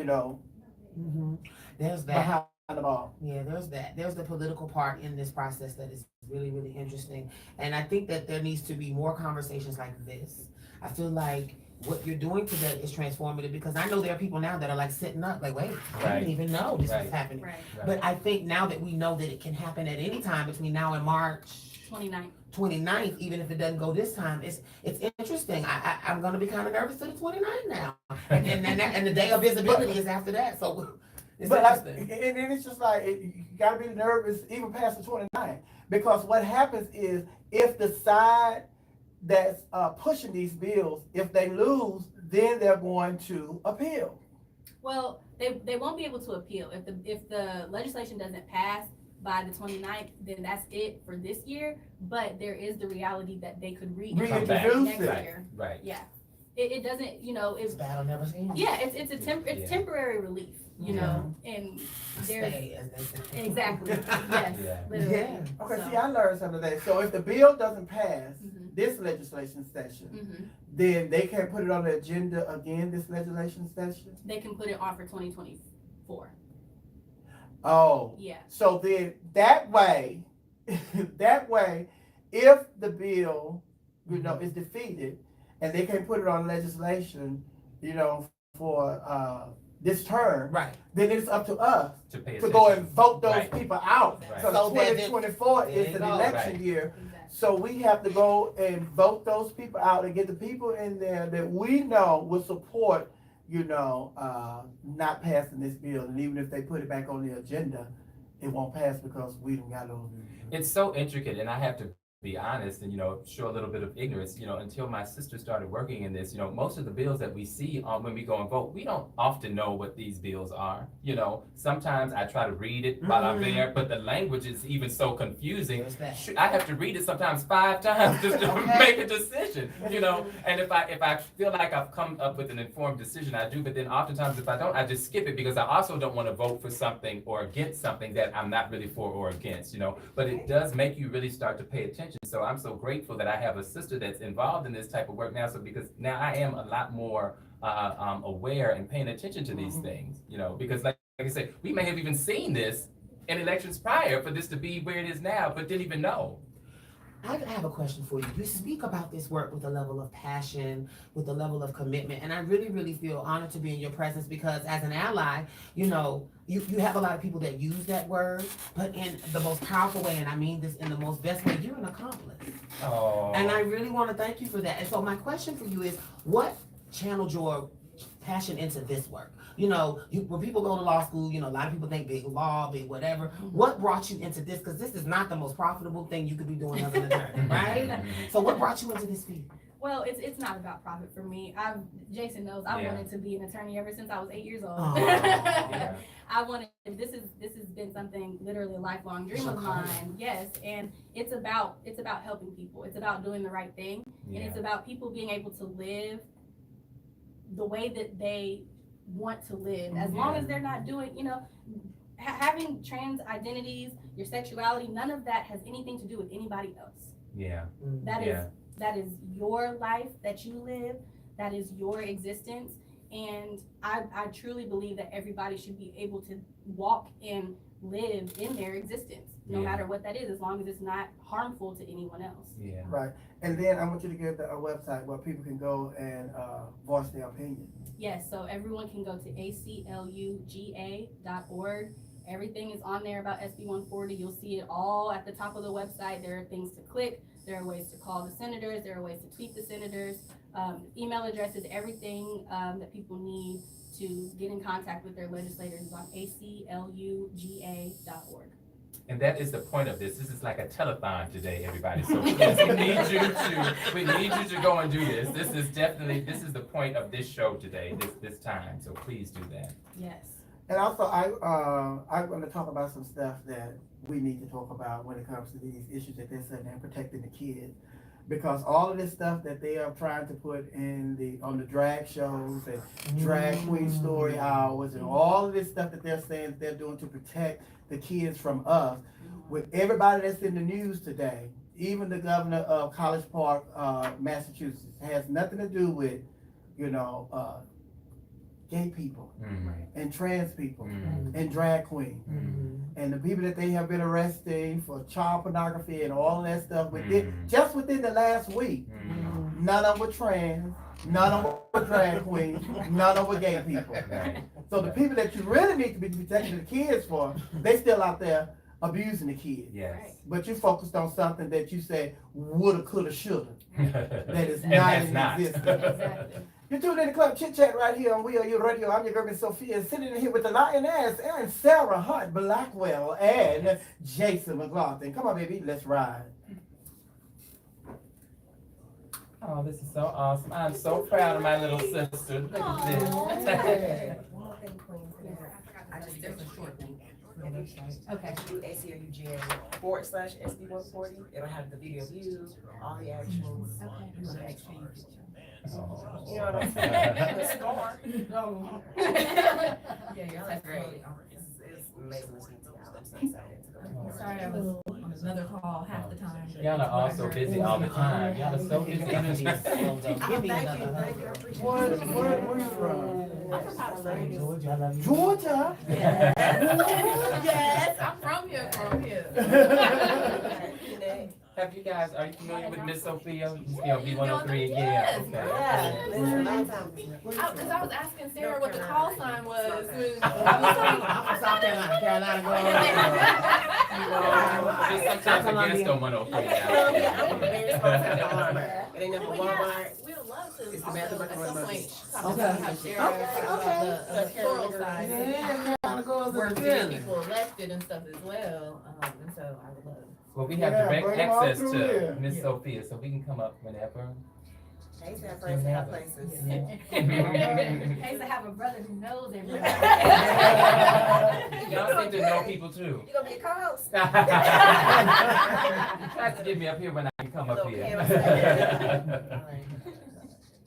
There's that. behind the ball. Yeah, there's that. There's the political part in this process that is really, really interesting. And I think that there needs to be more conversations like this. I feel like what you're doing today is transformative, because I know there are people now that are like sitting up like, wait, I didn't even know this was happening. Right. But I think now that we know that it can happen at any time between now and March 29th. 29th, even if it doesn't go this time. It's interesting. I'm going to be kind of nervous to the 29th now. And the day of visibility is after that. So it's interesting. And it's just like, you got to be nervous even past the 29th. Because what happens is, if the side that's pushing these bills, if they lose, then they're going to appeal. Well, they won't be able to appeal. If the legislation doesn't pass by the 29th, then that's it for this year. But there is the reality that they could Reintroduce next it. year. Right. Yeah. It doesn't, This battle never ends. yeah, it's temporary relief, you know, and there's Stay, as they say. exactly, yes, Yeah. literally. Yeah. Okay, So, see, I learned something today. So if the bill doesn't pass Mhm. this legislation session, mhm. then they can't put it on the agenda again this legislation session? They can put it on for 2024. Oh. Yeah. So then that way, if the bill, is defeated and they can't put it on legislation, for this term, Right. then it's up to us To pay to go and attention. vote those Right. people out. Right. So So that 2024 there is you an go. election Right. year. Exactly. So we have to go and vote those people out and get the people in there that we know will support, not passing this bill. And even if they put it back on the agenda, it won't pass because we don't got no. It's so intricate, and I have to be honest and show a little bit of ignorance. Until my sister started working in this, most of the bills that we see when we go and vote, we don't often know what these bills are. Sometimes I try to read it while I'm there, but the language is even so confusing. There's that. I have to read it sometimes 5 times just to Okay. make a decision. And if I feel like I've come up with an informed decision, I do. But then oftentimes if I don't, I just skip it because I also don't want to vote for something or against something that I'm not really for or against. But it does make you really start to pay attention. So I'm so grateful that I have a sister that's involved in this type of work now. So because now I am a lot more aware and paying attention to these things. Because like I said, we may have even seen this in elections prior for this to be where it is now, but didn't even know. I have a question for you. You speak about this work with a level of passion, with a level of commitment, and I really, really feel honored to be in your presence because as an ally, you have a lot of people that use that word, but in the most powerful way, and I mean this in the most best way, you're an accomplice. Oh. And I really want to thank you for that. And so my question for you is, what channeled your passion into this work? When people go to law school, a lot of people think big law, big whatever. What brought you into this? Because this is not the most profitable thing you could be doing as an attorney, right? So what brought you into this field? Well, it's not about profit for me. Jason knows I Yeah. wanted to be an attorney ever since I was 8 years old. Aw. Yeah. This has been something literally a lifelong dream It's of your calling. mine. Yes, and it's about helping people. It's about doing the right thing, and it's about people being able to live the way that they want to live, as long as they're not doing, having trans identities, your sexuality, none of that has anything to do with anybody else. Yeah. That is your life that you live. That is your existence. And I truly believe that everybody should be able to walk and live in their existence, no Yeah. matter what that is, as long as it's not harmful to anyone else. Yeah. Right. And then I want you to give a website where people can go and voice their opinion. Yes, so everyone can go to acluga.org. Everything is on there about SB 140. You'll see it all at the top of the website. There are things to click. There are ways to call the senators. There are ways to tweet the senators. Email addresses, everything that people need to get in contact with their legislators is on acluga.org. And that is the point of this. This is like a telethon today, everybody. So yes, we need you to go and do this. This is the point of this show today, this time. So please do that. Yes. And also, I'm going to talk about some stuff that we need to talk about when it comes to these issues that they're saying and protecting the kids. Because all of this stuff that they are trying to put on the drag shows and drag queen story hours and all of this stuff that they're saying that they're doing to protect the kids from us, with everybody that's in the news today, even the governor of College Park, Massachusetts, has nothing to do with, gay people and trans people and drag queens and the people that they have been arresting for child pornography and all that stuff just within the last week. None of them were trans, none of them were drag queens, none of them were gay people. Right. So the people that you really need to be protecting the kids for, they still out there abusing the kid. Yes. But you focused on something that you said woulda, coulda, shoulda. That is And not that's in not. existence. Exactly. You tuned in to Club Chit Chat right here on We Are You Radio. I'm your girl, Miss Sophia, sitting in here with the lioness, Aaron Sarah Hunt Blackwell, and Jason McLaughlin. Come on, baby, let's ride. Oh, this is so awesome. I'm so proud of my little sister. Look at this. I just did a short thing. Okay. ACRUGA/SB140. It'll have the video views, all the actions. You know what I'm saying? The score. Yeah, that's great. It's amazing listening to y'all. I'm so excited to go. Sorry, I was on another call half the time. Y'all are all so busy all the time. Y'all are so busy. Give me Thank you, another. thank you, I appreciate Where it. you from? I'm from Powder Georgia, I love you. Georgia? Yes, I'm from here, Have you guys, are you familiar with Miss Sophia? B103? Yeah, okay. Yeah, listen, long time. Because I was asking Sarah what the call sign was. I'm from South Carolina. Carolina, Just sometimes I guess on 103 now. Yeah, I'm very responsive to Walmart. It ain't never Walmart. We would love to. It's the bathroom at some point talk Okay. about how Sarah about the electoral side. Yeah, Carolina girls Where are to good. get people elected and stuff as well. And so I would love. Well, we have Yeah, direct bring 'em all access through to here. Miss Sophia, so we can come up whenever. I used to have friends in high places. I used to have a brother who knows everybody. Y'all seem to know people too. You gonna be a co-host? Try to get me up here when I can come up Little here. camera.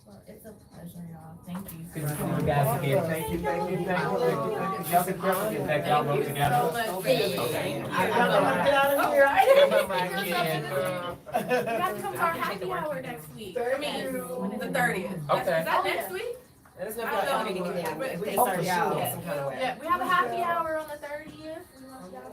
Well, it's a pleasure, y'all. Thank you. Good to see you guys again. Thank you. Y'all be careful, get back y'all work together. So much. Okay. I gotta get out of here. You gotta come to our happy hour next week. I mean, the 30th. Okay. Is that next week? It's gonna be like a meeting again. We can start y'all some kind of way. Yeah, we have a happy hour on the 30th.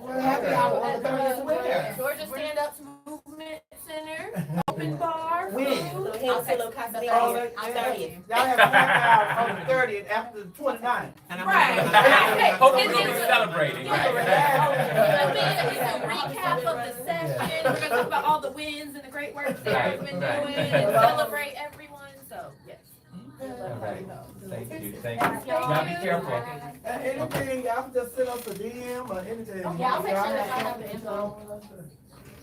We're happy hour on the 30th where? Georgia Stand Up Movement Center, open bar. When? food. I'll say little Casa Oh, on 30th. Y'all have a happy hour on the 30th after the 29th. Right. Hopefully we'll be celebrating, Yeah. right? It's a recap of the session. We're gonna talk about all the wins and the great work Sarah's been Right, doing right. and celebrate everyone. So, yes. All right. Thank you. Thank you. Y'all be careful. Anything, y'all can just send us a DM or anything. Yeah, I'll make sure that I Y'all have the info.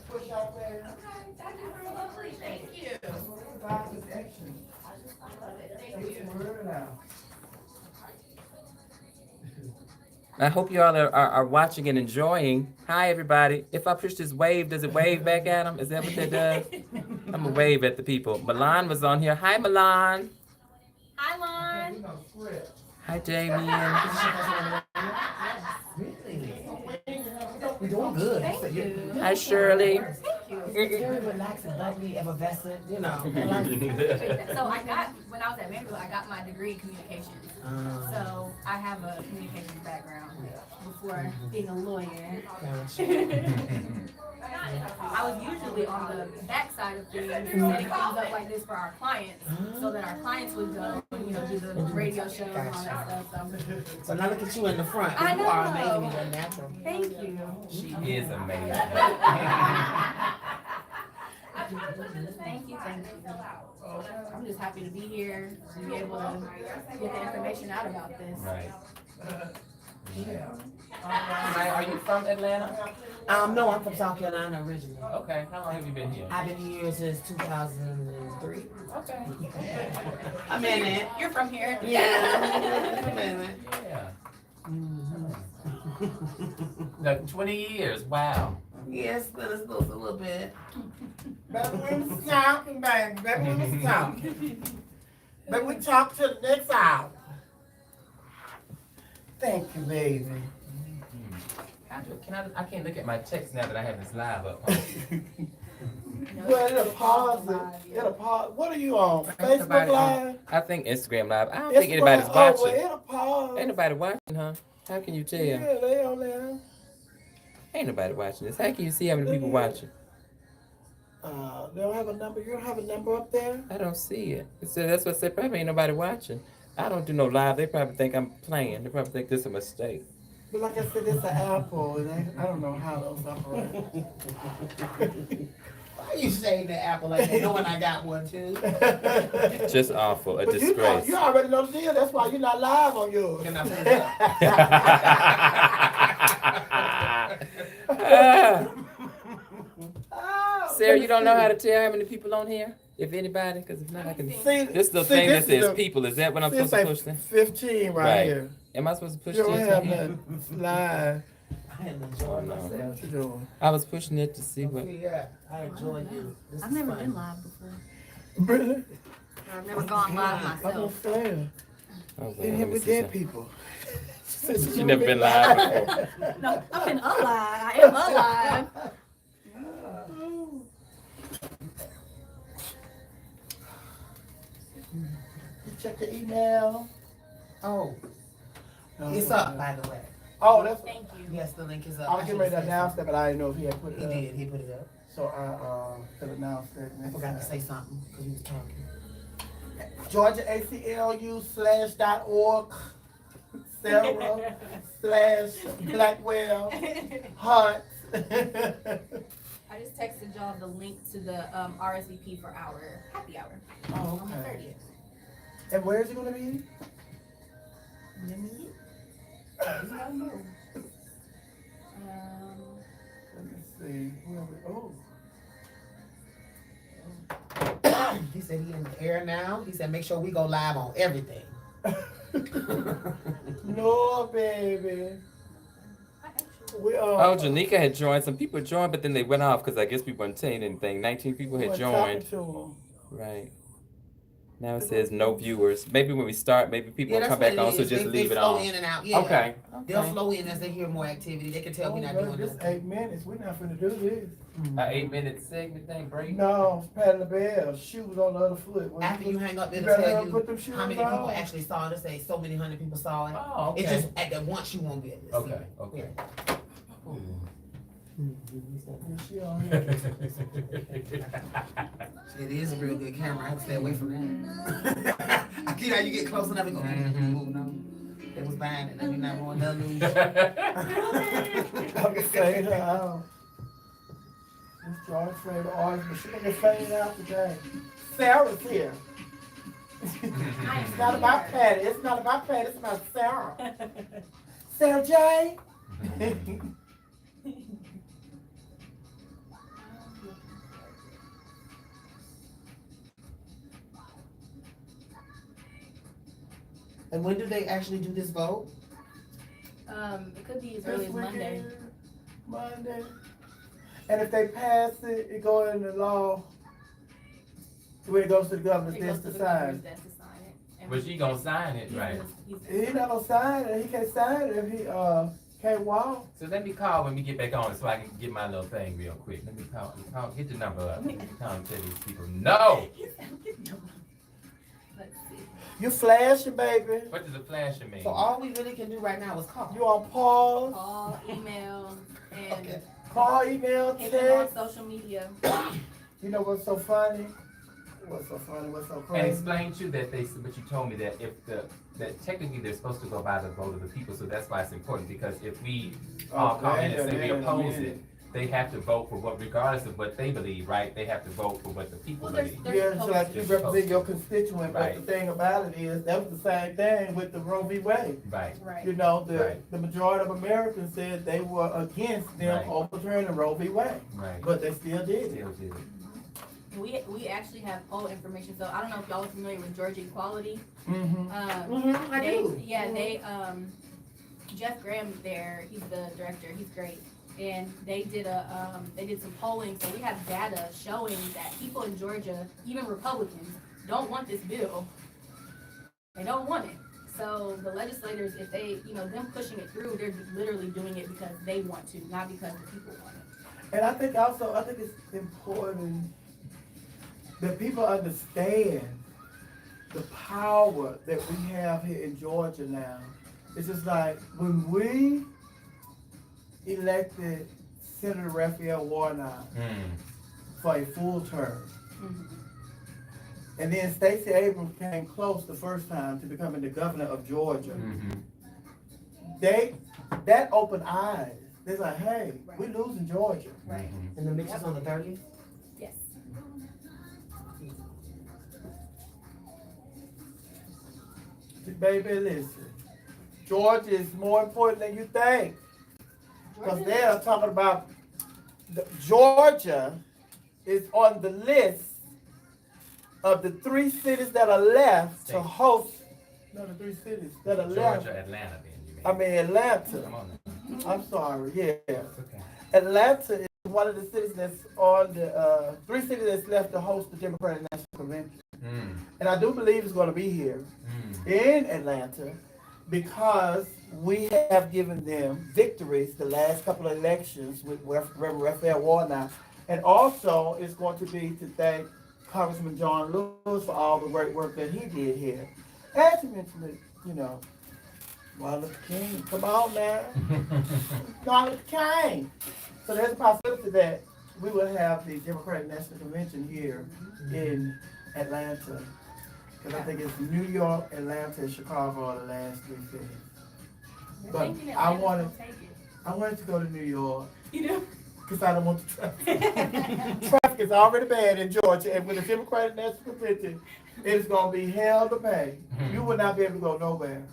Push out there. That is lovely. Thank you. Vibe is action. Take the word out. I hope you all are watching and enjoying. Hi, everybody. If I push this wave, does it wave back at them? Is that what that does? I'm going to wave at the people. Milan was on here. Hi, Milan. Hi, Lon. We know script. Hi, Damien. You're doing good. Thank you. Hi, Shirley. Very relaxed and bubbly, effervescent, you know. So I got, when I was at Vanderbilt, I got my degree in communications. So I have a communications background before being a lawyer. I was usually on the back side of things, setting things up like this for our clients, so that our clients would go, you know, do the radio shows and all that stuff. So now look at you in the front. I You are know. amazing. You're natural. Thank you. She is amazing. Thank you. I'm just happy to be here, to be able to get the information out about this. Right. Are you from Atlanta? No, I'm from South Carolina originally. Okay. How long have you been here? I've been here since 2003. Okay. I'm in it. You're from here? Yeah. I'm in it. Yeah. Mm-hmm. Like 20 years. Wow. Yes, but it's a little bit. But we was talking, baby. Baby, we was talking. But we talk to the next hour. Thank you, baby. I can't look at my text now that I have this live up. Well, it'll pause it. It'll pause. What are you on? Facebook Live? I think Instagram Live. I don't think anybody's Oh, well, watching. it'll pause. Ain't nobody watching, huh? How can you tell? Yeah, they on there. Ain't nobody watching this. How can you see how many people watching? They don't have a number. You don't have a number up there? I don't see it. So that's what I said. Probably ain't nobody watching. I don't do no live. They probably think I'm playing. They probably think this is a mistake. But like I said, it's an apple, and I don't know how those operate. Why you shade the apple like that, knowing I got one too? Just awful, a But disgrace. you already know the deal. That's why you're not live on yours. Can I put it up? Sarah, you don't know how to tell how many people on here? If anybody, because if not, I can. See, This little see, thing this that is says the- people. Is that what I'm see, supposed to it's push then? 15 right here. Am I supposed to push You don't this? have here? nothing live. I am enjoying myself. What you doing? I was pushing it to see what. Yeah, I enjoy you. This I've is never fun. been live before. Really? I've never gone live I'm gonna myself. say it. I was like, In let here me with see dead something. people. She never been live before. No, I've been alive. I am alive. You check the email. Oh, No, it's up, by the way. Oh, that's. Thank you. Yes, the link is up. I was getting ready to announce that, but I didn't know if he had put it He up. did, he put it up. So I could announce that. I forgot to say something, because he was talking. GeorgiaACLU/.org Sarah /Blackwell Hunt. I just texted y'all the link to the RSVP for our happy hour Oh, on the okay. 30th. And where is it gonna be? Let me know. Let me see. Where we, oh. He said he in the air now. He said make sure we go live on everything. No, baby. We Oh, Janika had joined. Some people joined, but then they went off because I guess we weren't saying anything. 19 people had joined. Right. Now it says no viewers. Maybe when we start, maybe people will come back on, so just leave it flow on. in and out. Yeah. Okay. They'll flow in as they hear more activity. They can tell we're not doing this nothing. 8 minutes. We're not finna do this. An 8-minute segment thing, break. No, patting the bell. Shoes on the other foot. When After you hang up, you it'll better tell you put them shoes how many people on. actually saw it. It'll say so many hundred people saw it. Oh, okay. It's just at the once you won't be able to see Okay, it. okay. Yeah, she on here. It is a real good camera. I have to stay away from that. You know, you get close enough and go, moving on. It was buying it. Let me not ruin another news. I'm just saying her out. Miss George's favorite artist, but she gonna get faded out today. Sarah's here. It's not about Patty. It's not about Patty. It's about Sarah. Sarah J. And when do they actually do this vote? It could be as early as Monday. Monday. And if they pass it, it goes into law. When it goes to the governor's It goes desk to to the governor's sign. desk to sign it. And But she gonna sign it, right? He not gonna sign it. He can't sign it if he can't walk. So let me call when we get back on so I can get my little thing real quick. Let me call get the number up. Let me call and tell these people, no! Let's see. You flashing, baby. What does the flashing mean? So all we really can do right now is call. You on pause. Call, email, and Okay. Call, email, hit them on text. social media. You know what's so funny? What's so funny? What's so And crazy? explain to you that but you told me that that technically they're supposed to go by the vote of the people, so that's why it's important, because if we all call in and say we oppose it, they have to vote for what, regardless of what they believe, right? They have to vote for what the people Well, believe. they're Yeah, supposed so like to. you represent your constituent, but Right. the thing about it is that was the same thing with the Roe v. Wade. Right. Right. You know, Right. the majority of Americans said they were against them Right. overturning Roe v. Wade, Right. but they still did it. Still did it. We actually have poll information, so I don't know if y'all are familiar with Georgia Equality. Mm-hmm. I do. Jeff Graham there, he's the director, he's great. And they did some polling, so we have data showing that people in Georgia, even Republicans, don't want this bill. They don't want it. So the legislators, if they, them pushing it through, they're literally doing it because they want to, not because the people want it. And I think it's important that people understand the power that we have here in Georgia now. It's just like when we elected Senator Raphael Warnock for a full term, and then Stacey Abrams came close the first time to becoming the governor of Georgia. They that opened eyes. They're like, hey, we losing Georgia. Right. And the mix is on the 30th? Yes. Baby, listen. Georgia is more important than you think. Because they are talking about Georgia is on the list of the 3 cities that are left to host. No, the 3 cities that are left. Georgia, Atlanta, then you mean. I mean Atlanta. Come on now. I'm sorry. Yeah. It's okay. Atlanta is one of the cities that's on the 3 cities that's left to host the Democratic National Convention. And I do believe it's going to be here in Atlanta because we have given them victories the last couple of elections with Reverend Raphael Warnock. And also it's going to be to thank Congressman John Lewis for all the great work that he did here. And to mention that, you know, Martin Luther King, come on now. Martin Luther King. So there's a possibility that we will have the Democratic National Convention here in Atlanta. Because I think it's New York, Atlanta, and Chicago are the last 3 cities. But I wanted to go to New York. You know? Because I don't want the traffic. Traffic is already bad in Georgia, and with the Democratic National Convention, it's going to be hell to pay. You will not be able to go nowhere.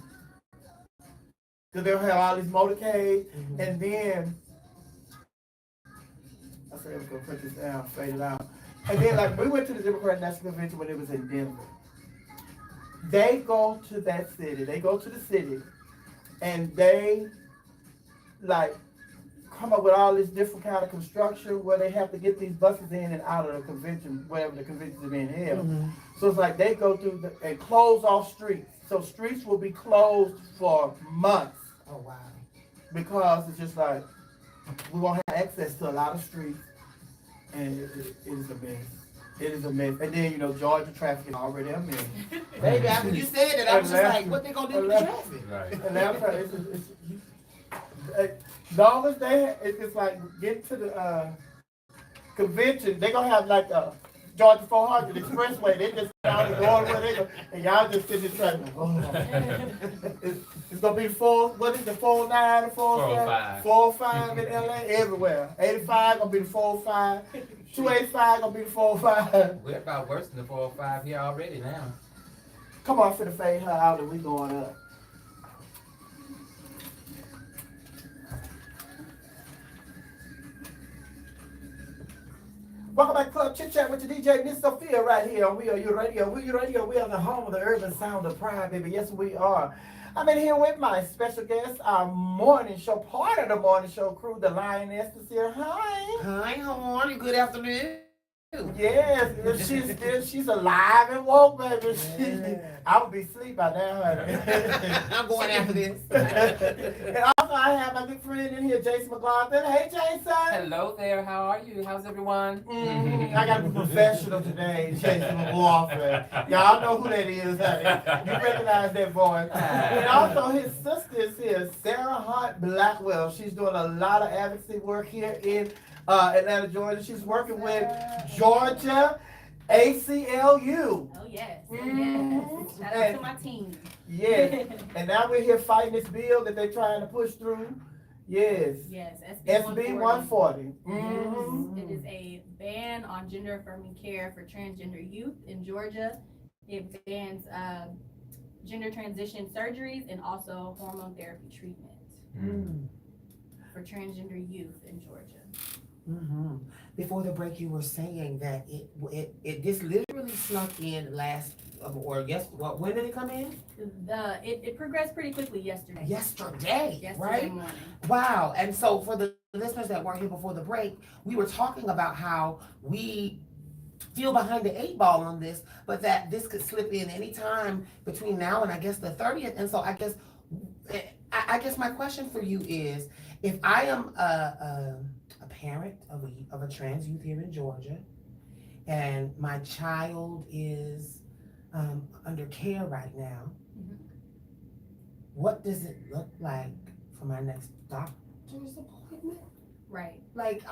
Because they'll have all these motorcades, and then, I said I was going to cut this down, fade it out. And then, like, we went to the Democratic National Convention when it was in Denver. They go to that city, they go to the city, and they, like, come up with all this different kind of construction where they have to get these buses in and out of the convention, wherever the convention is being held. So it's like they go through and close off streets. So streets will be closed for months. Oh, wow. Because it's just like, we won't have access to a lot of streets, and it is a mess. It is a mess. And then, you know, Georgia traffic is already a mess. Baby, after you said that, I was just like, what they gonna do with the traffic? Right. Atlanta, as long as it's like getting to the convention, they gonna have like a Georgia 400 expressway. They just going where they go, and y'all just sitting there trying to, it's gonna be what is the 409 and 407? 405 in LA, everywhere. 85 gonna be the 405. 285 gonna be the 405. We're about worse than the 405 here already now. Come on, for the fade her out and we going up. Welcome back to Club Chit Chat with your DJ, Miss Sophia, right here on We Are Your Radio. We Are Your Radio. We are the home of the urban sound of pride, baby. Yes, we are. I'm in here with my special guest, our morning show, part of the morning show crew, the Lioness is here. Hi. Hi, honey. Good afternoon. Yes, she's alive and woke, baby. I would be asleep by now, honey. I'm going after this. And also, I have my good friend in here, Jason McLaughlin. Hey, Jason. Hello there, how are you? How's everyone? I got to be professional today, Jason McLaughlin. Y'all know who that is, honey. You recognize that voice. And also, his sister is here, Sarah Hunt Blackwell. She's doing a lot of advocacy work here in Atlanta, Georgia. She's working with Georgia ACLU. Oh, yes. Yes. Shout out to my team. Yes. And now we're here fighting this bill that they're trying to push through. Yes. Yes. SB 140. It is a ban on gender affirming care for transgender youth in Georgia. It bans gender transition surgeries and also hormone therapy treatment for transgender youth in Georgia. Before the break, you were saying that it this literally snuck in when did it come in? It progressed pretty quickly yesterday. Yesterday, right? Morning. Wow. And so for the listeners that weren't here before the break, we were talking about how we feel behind the 8 ball on this, but that this could slip in any time between now and I guess the 30th. And so I guess my question for you is, if I am a parent of a trans youth here in Georgia, and my child is under care right now, what does it look like for my next doctor's appointment? Right. Like,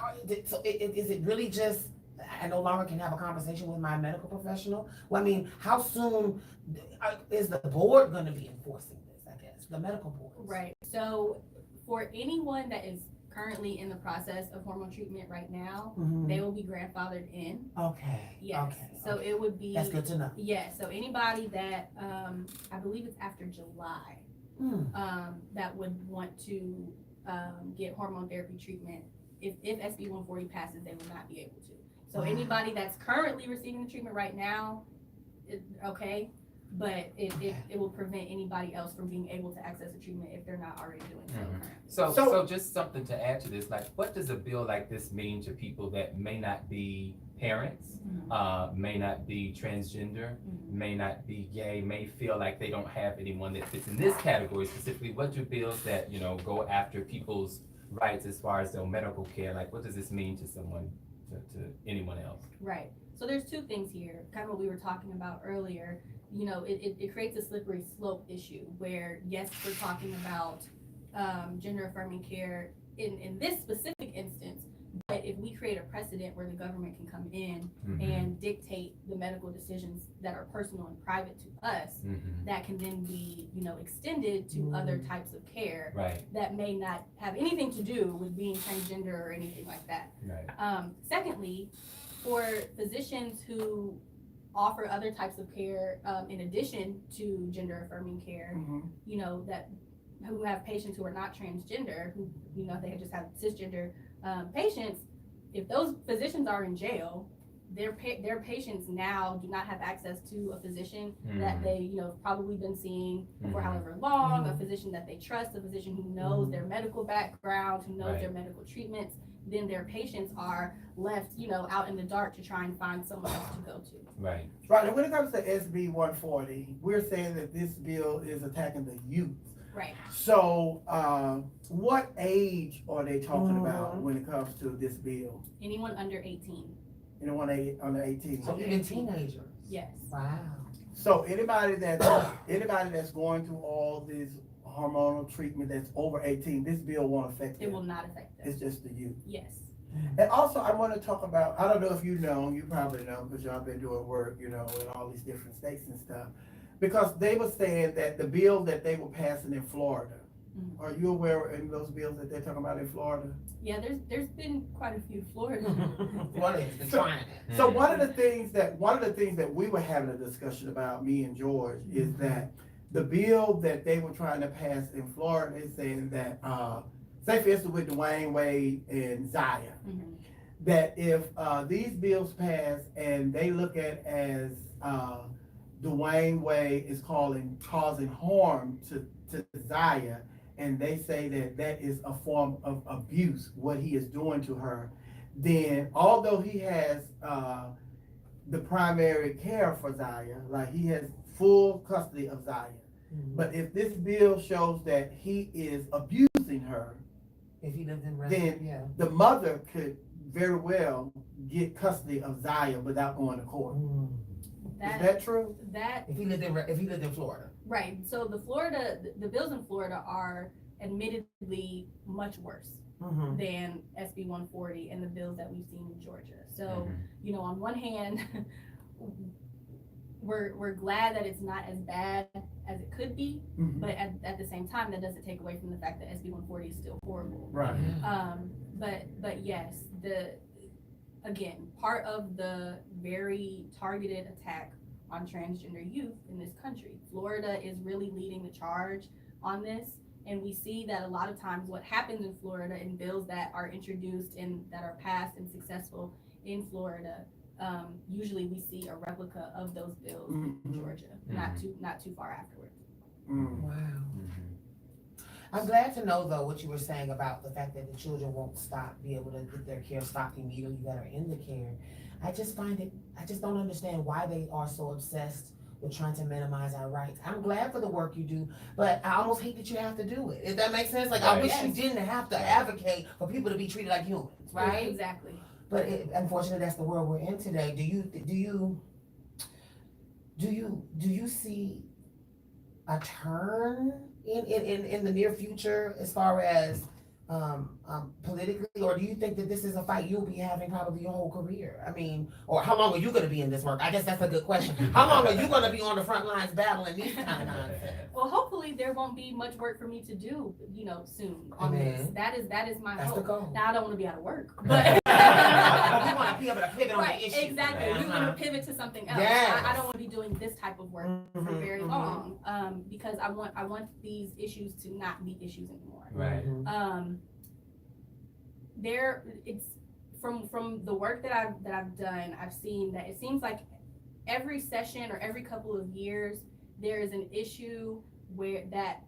so is it really just I no longer can have a conversation with my medical professional? Well, I mean, how soon is the board going to be enforcing this? I guess the medical board. Right. So For anyone that is currently in the process of hormone treatment right now, Mhm. they will be grandfathered in. Okay. Yes. Okay. So okay. it would be. That's good to know. Yeah. So anybody that I believe it's after July Mm. that would want to get hormone therapy treatment, if SB 140 passes, they will not be able to. So Wow. anybody that's currently receiving the treatment right now, okay, but it will prevent anybody else from being able to access the treatment if they're not already doing so Mhm. currently. So just something to add to this, like, what does a bill like this mean to people that may not be parents, may not be transgender, may not be gay, may feel like they don't have anyone that fits in this category specifically? What do bills that, go after people's rights as far as their medical care, like, what does this mean to someone, to anyone else? Right. So there's two things here, kind of what we were talking about earlier. It creates a slippery slope issue where, yes, we're talking about gender affirming care in this specific instance, but if we create a precedent where the government can come in and dictate the medical decisions that are personal and private to us, that can then be, extended to other types of care Right, that may not have anything to do with being transgender or anything like that. right. Secondly, for physicians who offer other types of care in addition to gender affirming care, who have patients who are not transgender, who they just have cisgender patients. If those physicians are in jail, their patients now do not have access to a physician that they probably been seeing for however long, a physician that they trust, a physician who knows their medical background, who knows their medical treatments. Then their patients are left, out in the dark to try and find someone else to go to. Right. Right, and when it comes to SB 140, we're saying that this bill is attacking the youth. Right. So, what age are they talking about when it comes to this bill? Anyone under 18. Anyone under 18? So even teenagers. Yes. Wow. So anybody that's going through all this hormonal treatment that's over 18, this bill won't affect them. It will not affect them. It's just the youth. Yes. And also, I want to talk about, I don't know if you probably know, because y'all been doing work, in all these different states and stuff. Because they were saying that the bill that they were passing in Florida, are you aware of any of those bills that they're talking about in Florida? Yeah, there's been quite a few Florida. So one of the things that we were having a discussion about, me and George, is that the bill that they were trying to pass in Florida is saying that, say for instance with Dwayne Wade and Zaya, that if these bills pass and they look at as Dwayne Wade is causing harm to Zaya, and they say that is a form of abuse, what he is doing to her, then although he has the primary care for Zaya, like he has full custody of Zaya, but if this bill shows that he is abusing her, if he lives in then the mother could very well get custody of Zaya without going to court. Is that true? If he lived in Florida. Right. So the bills in Florida are admittedly much worse than SB 140 and the bills that we've seen in Georgia. So, on one hand, we're glad that it's not as bad as it could be, but at the same time, that doesn't take away from the fact that SB 140 is still horrible. Right. But yes, again, part of the very targeted attack on transgender youth in this country. Florida is really leading the charge on this, and we see that a lot of times what happens in Florida in bills that are introduced and that are passed and successful in Florida, usually we see a replica of those bills in Georgia, not too far afterwards. Wow. I'm glad to know though what you were saying about the fact that the children won't be able to get their care stopped immediately that are in the care. I just don't understand why they are so obsessed with trying to minimize our rights. I'm glad for the work you do, but I almost hate that you have to do it. If that makes sense, like I wish you didn't have to advocate for people to be treated like humans, right? Exactly. But unfortunately, that's the world we're in today. Do you see a turn in the near future as far as politically, or do you think that this is a fight you'll be having probably your whole career? I mean, or how long are you going to be in this work? I guess that's a good question. How long are you going to be on the front lines battling these kind of nonsense? Well, hopefully there won't be much work for me to do, soon on this. That is my That's the hope. goal. Now I don't want to be out of work, but We want to be able to pivot on right, the issue. exactly. We want to pivot to something else. Yes. I don't want to be doing this type of work for very long, because I want these issues to not be issues anymore. Right. It's from the work that I've done, I've seen that it seems like every session or every couple of years there is an issue where that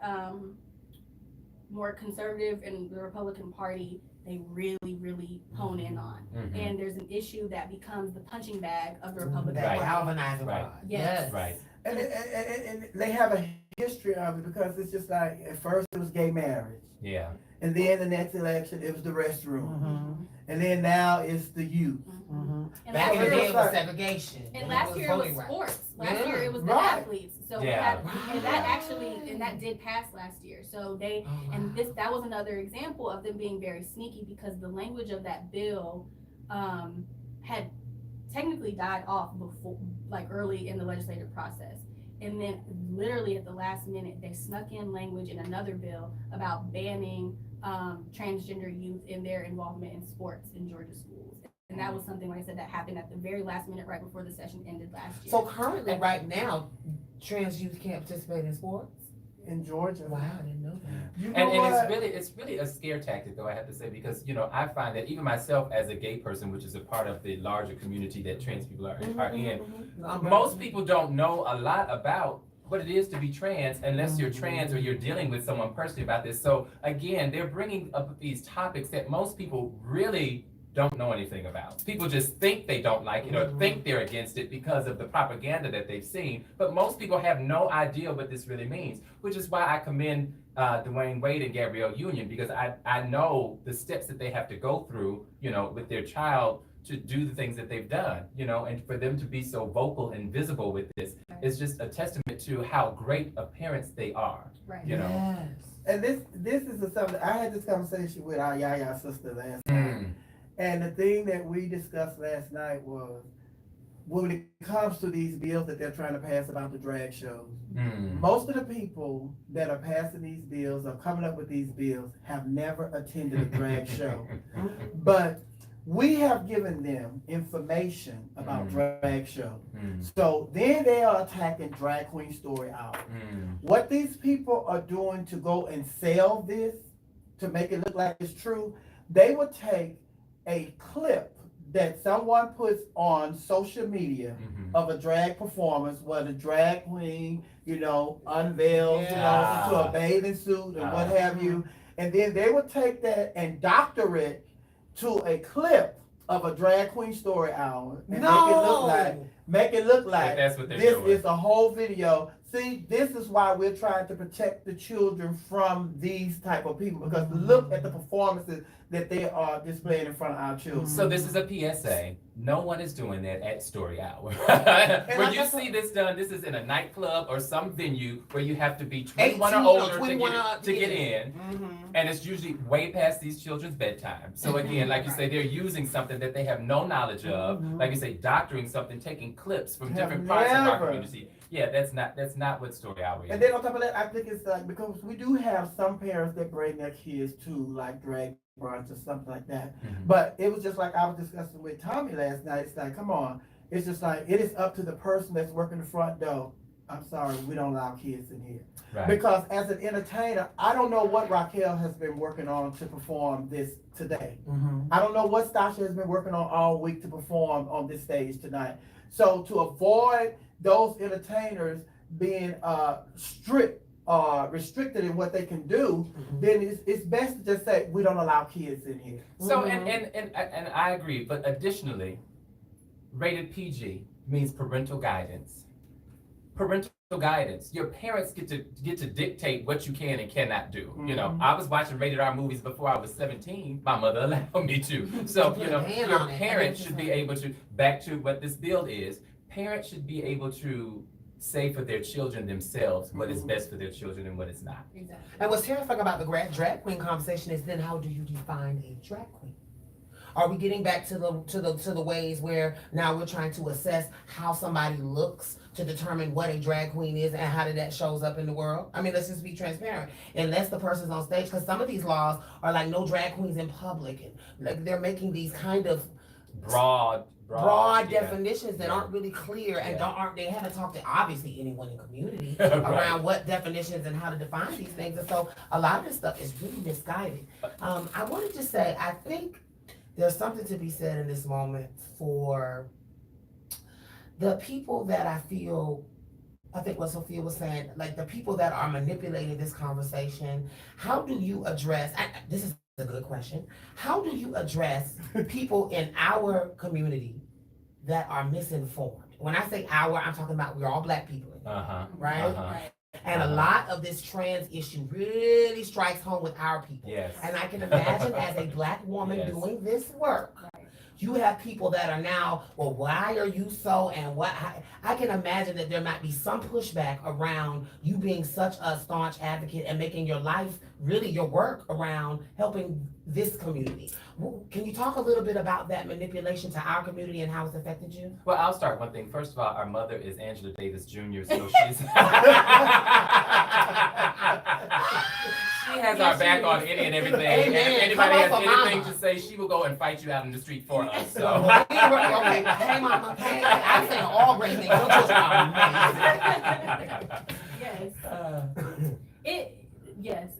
more conservative and the Republican Party, they really hone in on. And there's an issue that becomes the punching bag of the Republican That Party. galvanizing Right. rod. Yes. Right. And they have a history of it because it's just like, at first it was gay marriage. Yeah. And then the next election, it was the restroom. Mm-hmm. And then now it's the youth. Mm-hmm. And Back in the last day, year, it was segregation. and last year it was voting rights. sports. Last Yeah. year it was the Right. athletes. So Yeah. and that did pass last year. So they Oh, wow. and that was another example of them being very sneaky, because the language of that bill had technically died off before, like early in the legislative process. And then literally at the last minute, they snuck in language in another bill about banning transgender youth in their involvement in sports in Georgia schools. And that was something, like I said, that happened at the very last minute right before the session ended last year. So currently, right now, trans youth can't participate in sports? In Georgia. Wow, I didn't know that. You know And what? it's really a scare tactic, though, I have to say, because I find that even myself as a gay person, which is a part of the larger community that trans people are in, most people don't know a lot about what it is to be trans unless you're trans or you're dealing with someone personally about this. So again, they're bringing up these topics that most people really don't know anything about. People just think they don't like it or think they're against it because of the propaganda that they've seen. But most people have no idea what this really means, which is why I commend Dwayne Wade and Gabrielle Union, because I know the steps that they have to go through, with their child to do the things that they've done, and for them to be so vocal and visible with this is just a testament to how great of parents they are. Right. Yes. And this is something, I had this conversation with our Yaya sister last night. And the thing that we discussed last night was, when it comes to these bills that they're trying to pass about the drag shows, most of the people that are passing these bills or coming up with these bills have never attended a drag show. But we have given them information about drag shows. So then they are attacking Drag Queen Story Hour. What these people are doing to go and sell this, to make it look like it's true, they would take a clip that someone puts on social media of a drag performance where the drag queen, unveils, into a bathing suit and what have you. And then they would take that and doctor it to a clip of a Drag Queen Story Hour and make it look like that's what they're this doing. is a whole video. See, this is why we're trying to protect the children from these type of people, because look at the performances that they are displaying in front of our children. So this is a PSA. No one is doing that at Story Hour. When you see this done, this is in a nightclub or some venue where you have to be 21 or 18 or older 21 to get in. And it's usually way past these children's bedtime. So again, like you say, they're using something that they have no knowledge of. Like you say, doctoring something, taking clips from different parts of our community. Yeah, that's not what Story Hour is. And then on top of that, I think it's like, because we do have some parents that bring their kids to like drag brunch or something like that. But it was just like I was discussing with Tommy last night. It's like, come on. It's just like, it is up to the person that's working the front door. I'm sorry, we don't allow kids in here. Right. Because as an entertainer, I don't know what Raquel has been working on to perform this today. I don't know what Stasha has been working on all week to perform on this stage tonight. So to avoid those entertainers being restricted in what they can do, then it's best to just say we don't allow kids in here. So and I agree, but additionally, rated PG means parental guidance. Parental guidance. Your parents get to dictate what you can and cannot do. I was watching rated R movies before I was 17. My mother allowed me to. So your parents should be able to, back to what this bill is, parents should be able to say for their children themselves what is best for their children and what is not. Exactly. And what's terrifying about the drag queen conversation is then how do you define a drag queen? Are we getting back to the ways where now we're trying to assess how somebody looks to determine what a drag queen is and how that shows up in the world? I mean, let's just be transparent. Unless the person's on stage, because some of these laws are like no drag queens in public, and like they're making these kind of Broad yeah. definitions that Yeah. aren't really clear and Yeah. they haven't talked to obviously anyone in community Right. around what definitions and how to define these things. And so a lot of this stuff is really misguided. I wanted to say, I think there's something to be said in this moment for the people that I think what Sophia was saying, like the people that are manipulating this conversation. How do you address, this is a good question. How do you address people in our community that are misinformed? When I say our, I'm talking about we're all Black people, right? Right. And a lot of this trans issue really strikes home with our people. Yes. And I can imagine as a Black woman Yes. doing this work, Right. you have people that are now, well, why are you so, and what, I can imagine that there might be some pushback around you being such a staunch advocate and making your life, really your work around helping this community. Can you talk a little bit about that manipulation to our community and how it's affected you? Well, I'll start one thing. First of all, our mother is Angela Davis Jr., so she's she has our back on any and everything. Amen. And if anybody Come has on for anything mama. to say, she will go and fight you out in the street for us. So Okay, hey mama, hey, I'm saying all great things. Your children are amazing. Yes. Yes.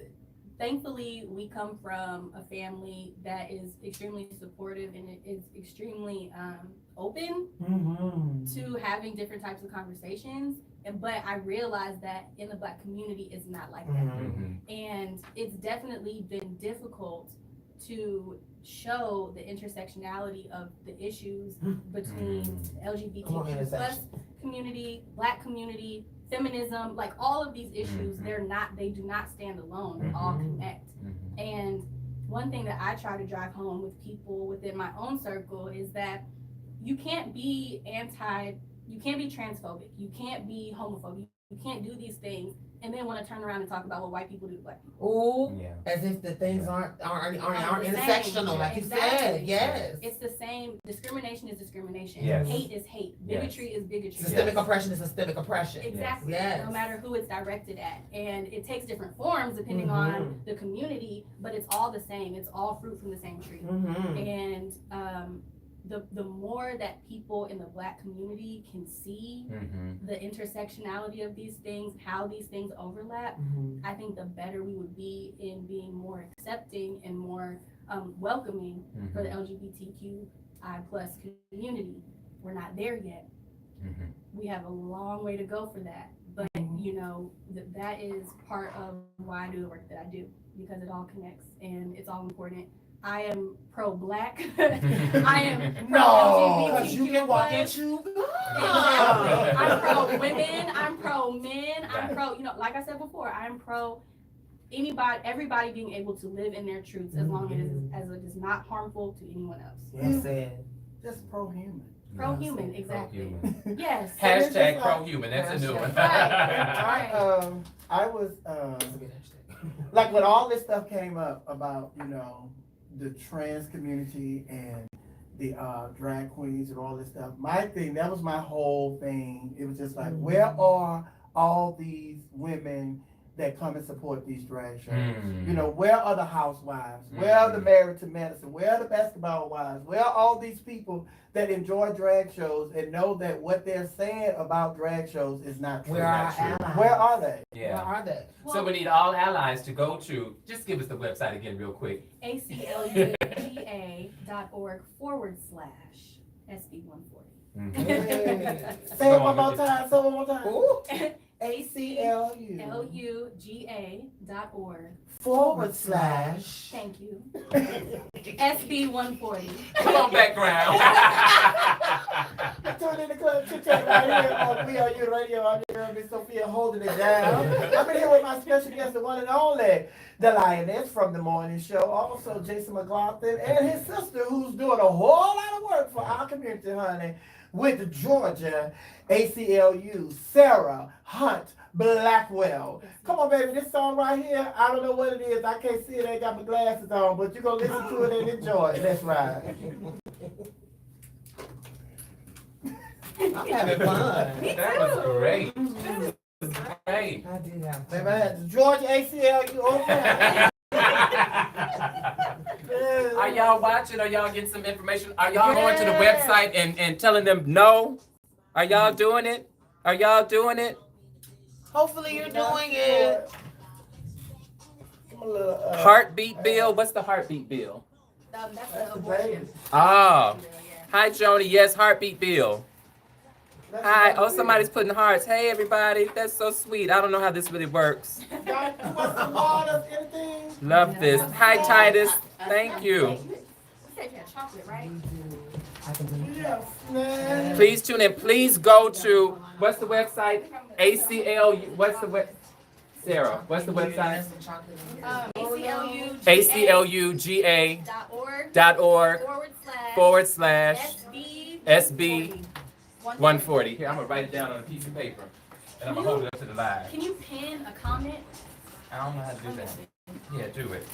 Thankfully, we come from a family that is extremely supportive and it is extremely open to having different types of conversations. But I realized that in the Black community, it's not like that. And it's definitely been difficult to show the intersectionality of the issues between LGBTQ plus community, Black community, feminism, like all of these issues, they do not stand alone, they all connect. And one thing that I try to drive home with people within my own circle is that you can't be transphobic, you can't be homophobic, you can't do these things and then want to turn around and talk about what white people do to Black people. Ooh, as if the things aren't intersectional, like you said. Yes. It's the same. Discrimination is discrimination. Yes. Hate is hate. Bigotry is bigotry. Systemic oppression is systemic oppression. Exactly. Yes. No matter who it's directed at. And it takes different forms depending on the community, but it's all the same. It's all fruit from the same tree. And the more that people in the Black community can see the intersectionality of these things, how these things overlap, I think the better we would be in being more accepting and more welcoming for the LGBTQI plus community. We're not there yet. We have a long way to go for that. But you know, that is part of why I do the work that I do, because it all connects and it's all important. I am pro-Black. I am pro-LGBTQ+. Because you can walk into I'm pro-women. I'm pro-men. I'm pro, like I said before, I'm pro everybody being able to live in their truths as long as it is not harmful to anyone else. Yes, said. Just pro-human. Pro-human, exactly. Pro-human. Yes. Hashtag pro-human, that's a new one. I was, like when all this stuff came up about, the trans community and the drag queens and all this stuff, that was my whole thing. It was just like, where are all these women that come and support these drag shows? Where are the housewives? Where are the Married to Medicine? Where are the basketball wives? Where are all these people that enjoy drag shows and know that what they're saying about drag shows is not true? Where are our allies? Where are they? Where are they? So we need all allies to go to, just give us the website again real quick. ACLUGA.org/SB140. Say it one more time. Say it one more time. Ooh. ACLUGA.org/. Thank you. SB140. Come on, background. Tune in to Club Chit Chat right here on VOU Radio. I'm your much, Miss Sophia, holding it down. I've been here with my special guest, the one and only, the Lioness from the morning show. Also, Jason McLaughlin and his sister, who's doing a whole lot of work for our community, honey, with the Georgia ACLU, Sarah Hunt Blackwell. Come on, baby, this song right here, I don't know what it is. I can't see it, I ain't got my glasses on, but you're going to listen to it and enjoy it. Let's ride. I'm having fun. That was great. Great. I do have Baby, I had the Georgia ACLU over. Are y'all watching? Are y'all getting some information? Are y'all going to the website and telling them no? Are y'all doing it? Are y'all doing it? Hopefully you're doing it. Heartbeat bill? What's the heartbeat bill? That's That's the the abortion. baby. Oh. bill, yeah. Hi, Joni. Yes, heartbeat bill. That's Hi. the Oh, baby. somebody's putting hearts. Hey, everybody. That's so sweet. I don't know how this really works. Y'all want some water, anything? Love this. Hi, Titus. Thank you. You said you had chocolate, right? I can do it. Yes, man. Please tune in. Please go to, what's the website? ACLU. What's the web? Sarah, what's the website? ACLUGA.org ACLUGA.org forward slash SB 140. Here, I'm gonna write it down on a piece of paper, and I'm gonna hold it up to the live. Can you pin a comment? I don't know how to do that. Yeah, do it.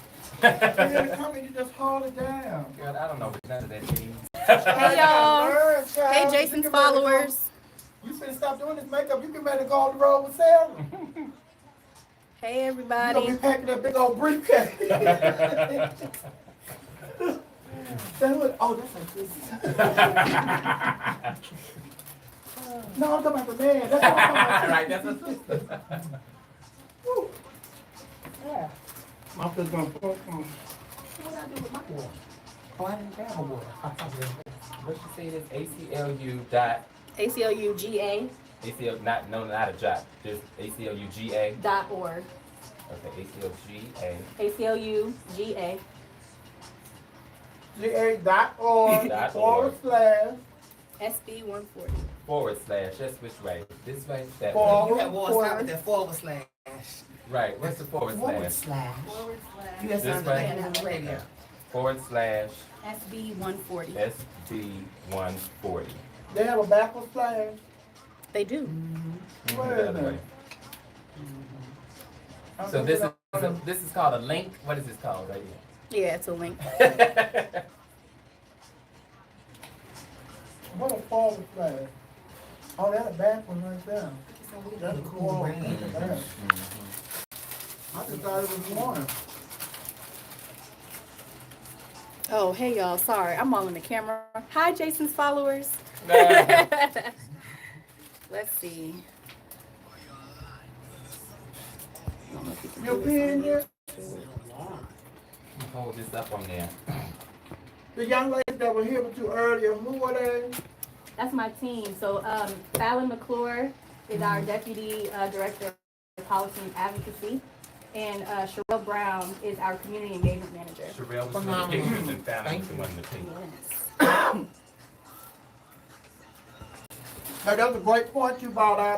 You come and you just hold it down. God, I don't know what none of that means. Hey, y'all. Learn, child. Hey, You Jason's get ready to go- followers. You finna stop doing this makeup. You get ready to go on the road with Sarah. Hey, You gonna be everybody. packing that big old briefcase. Oh, that's a sister. No, I'm talking about the man. That's what I'm talking about. Right, that's a sister. Woo. Yeah. My sister's gonna put What did I do with my water? Oh, I didn't grab a water. What you say it is? ACLU dot ACLUGA.org. ACL not a jot. Just ACLUGA. Okay, ACLGA. ACLUGA. GA.org Dot forward org. slash SB 140. / That's which way? This way? That Forward. You have water, stop with that forward slash. way? Right. What's the forward Forward slash? slash. You have This something way? on the radio. / SB 140. SB 140. They have a backward slash. They do. Mhm, Wait a the other minute. way. So this is called a link. What is this called right Yeah, it's a link. here? What a forward slash. Oh, that's a backward right there. That's a Cool forward. rain. slash. I just thought it was one. Oh, hey, y'all. Sorry, I'm all in the camera. Hi, Jason's followers. Nah. Let's see. I don't know if you can Your do this pen on here? YouTube. Hold this up on there. The young ladies that were here with you earlier, who were they? That's my team. So Fallon McClure is our Deputy Director of Policy and Advocacy. And Sherelle Brown is our Community Engagement Manager. Sherelle was one of the pictures and Fallon was the one in the picture. Yes. Hey, that's a great point you brought out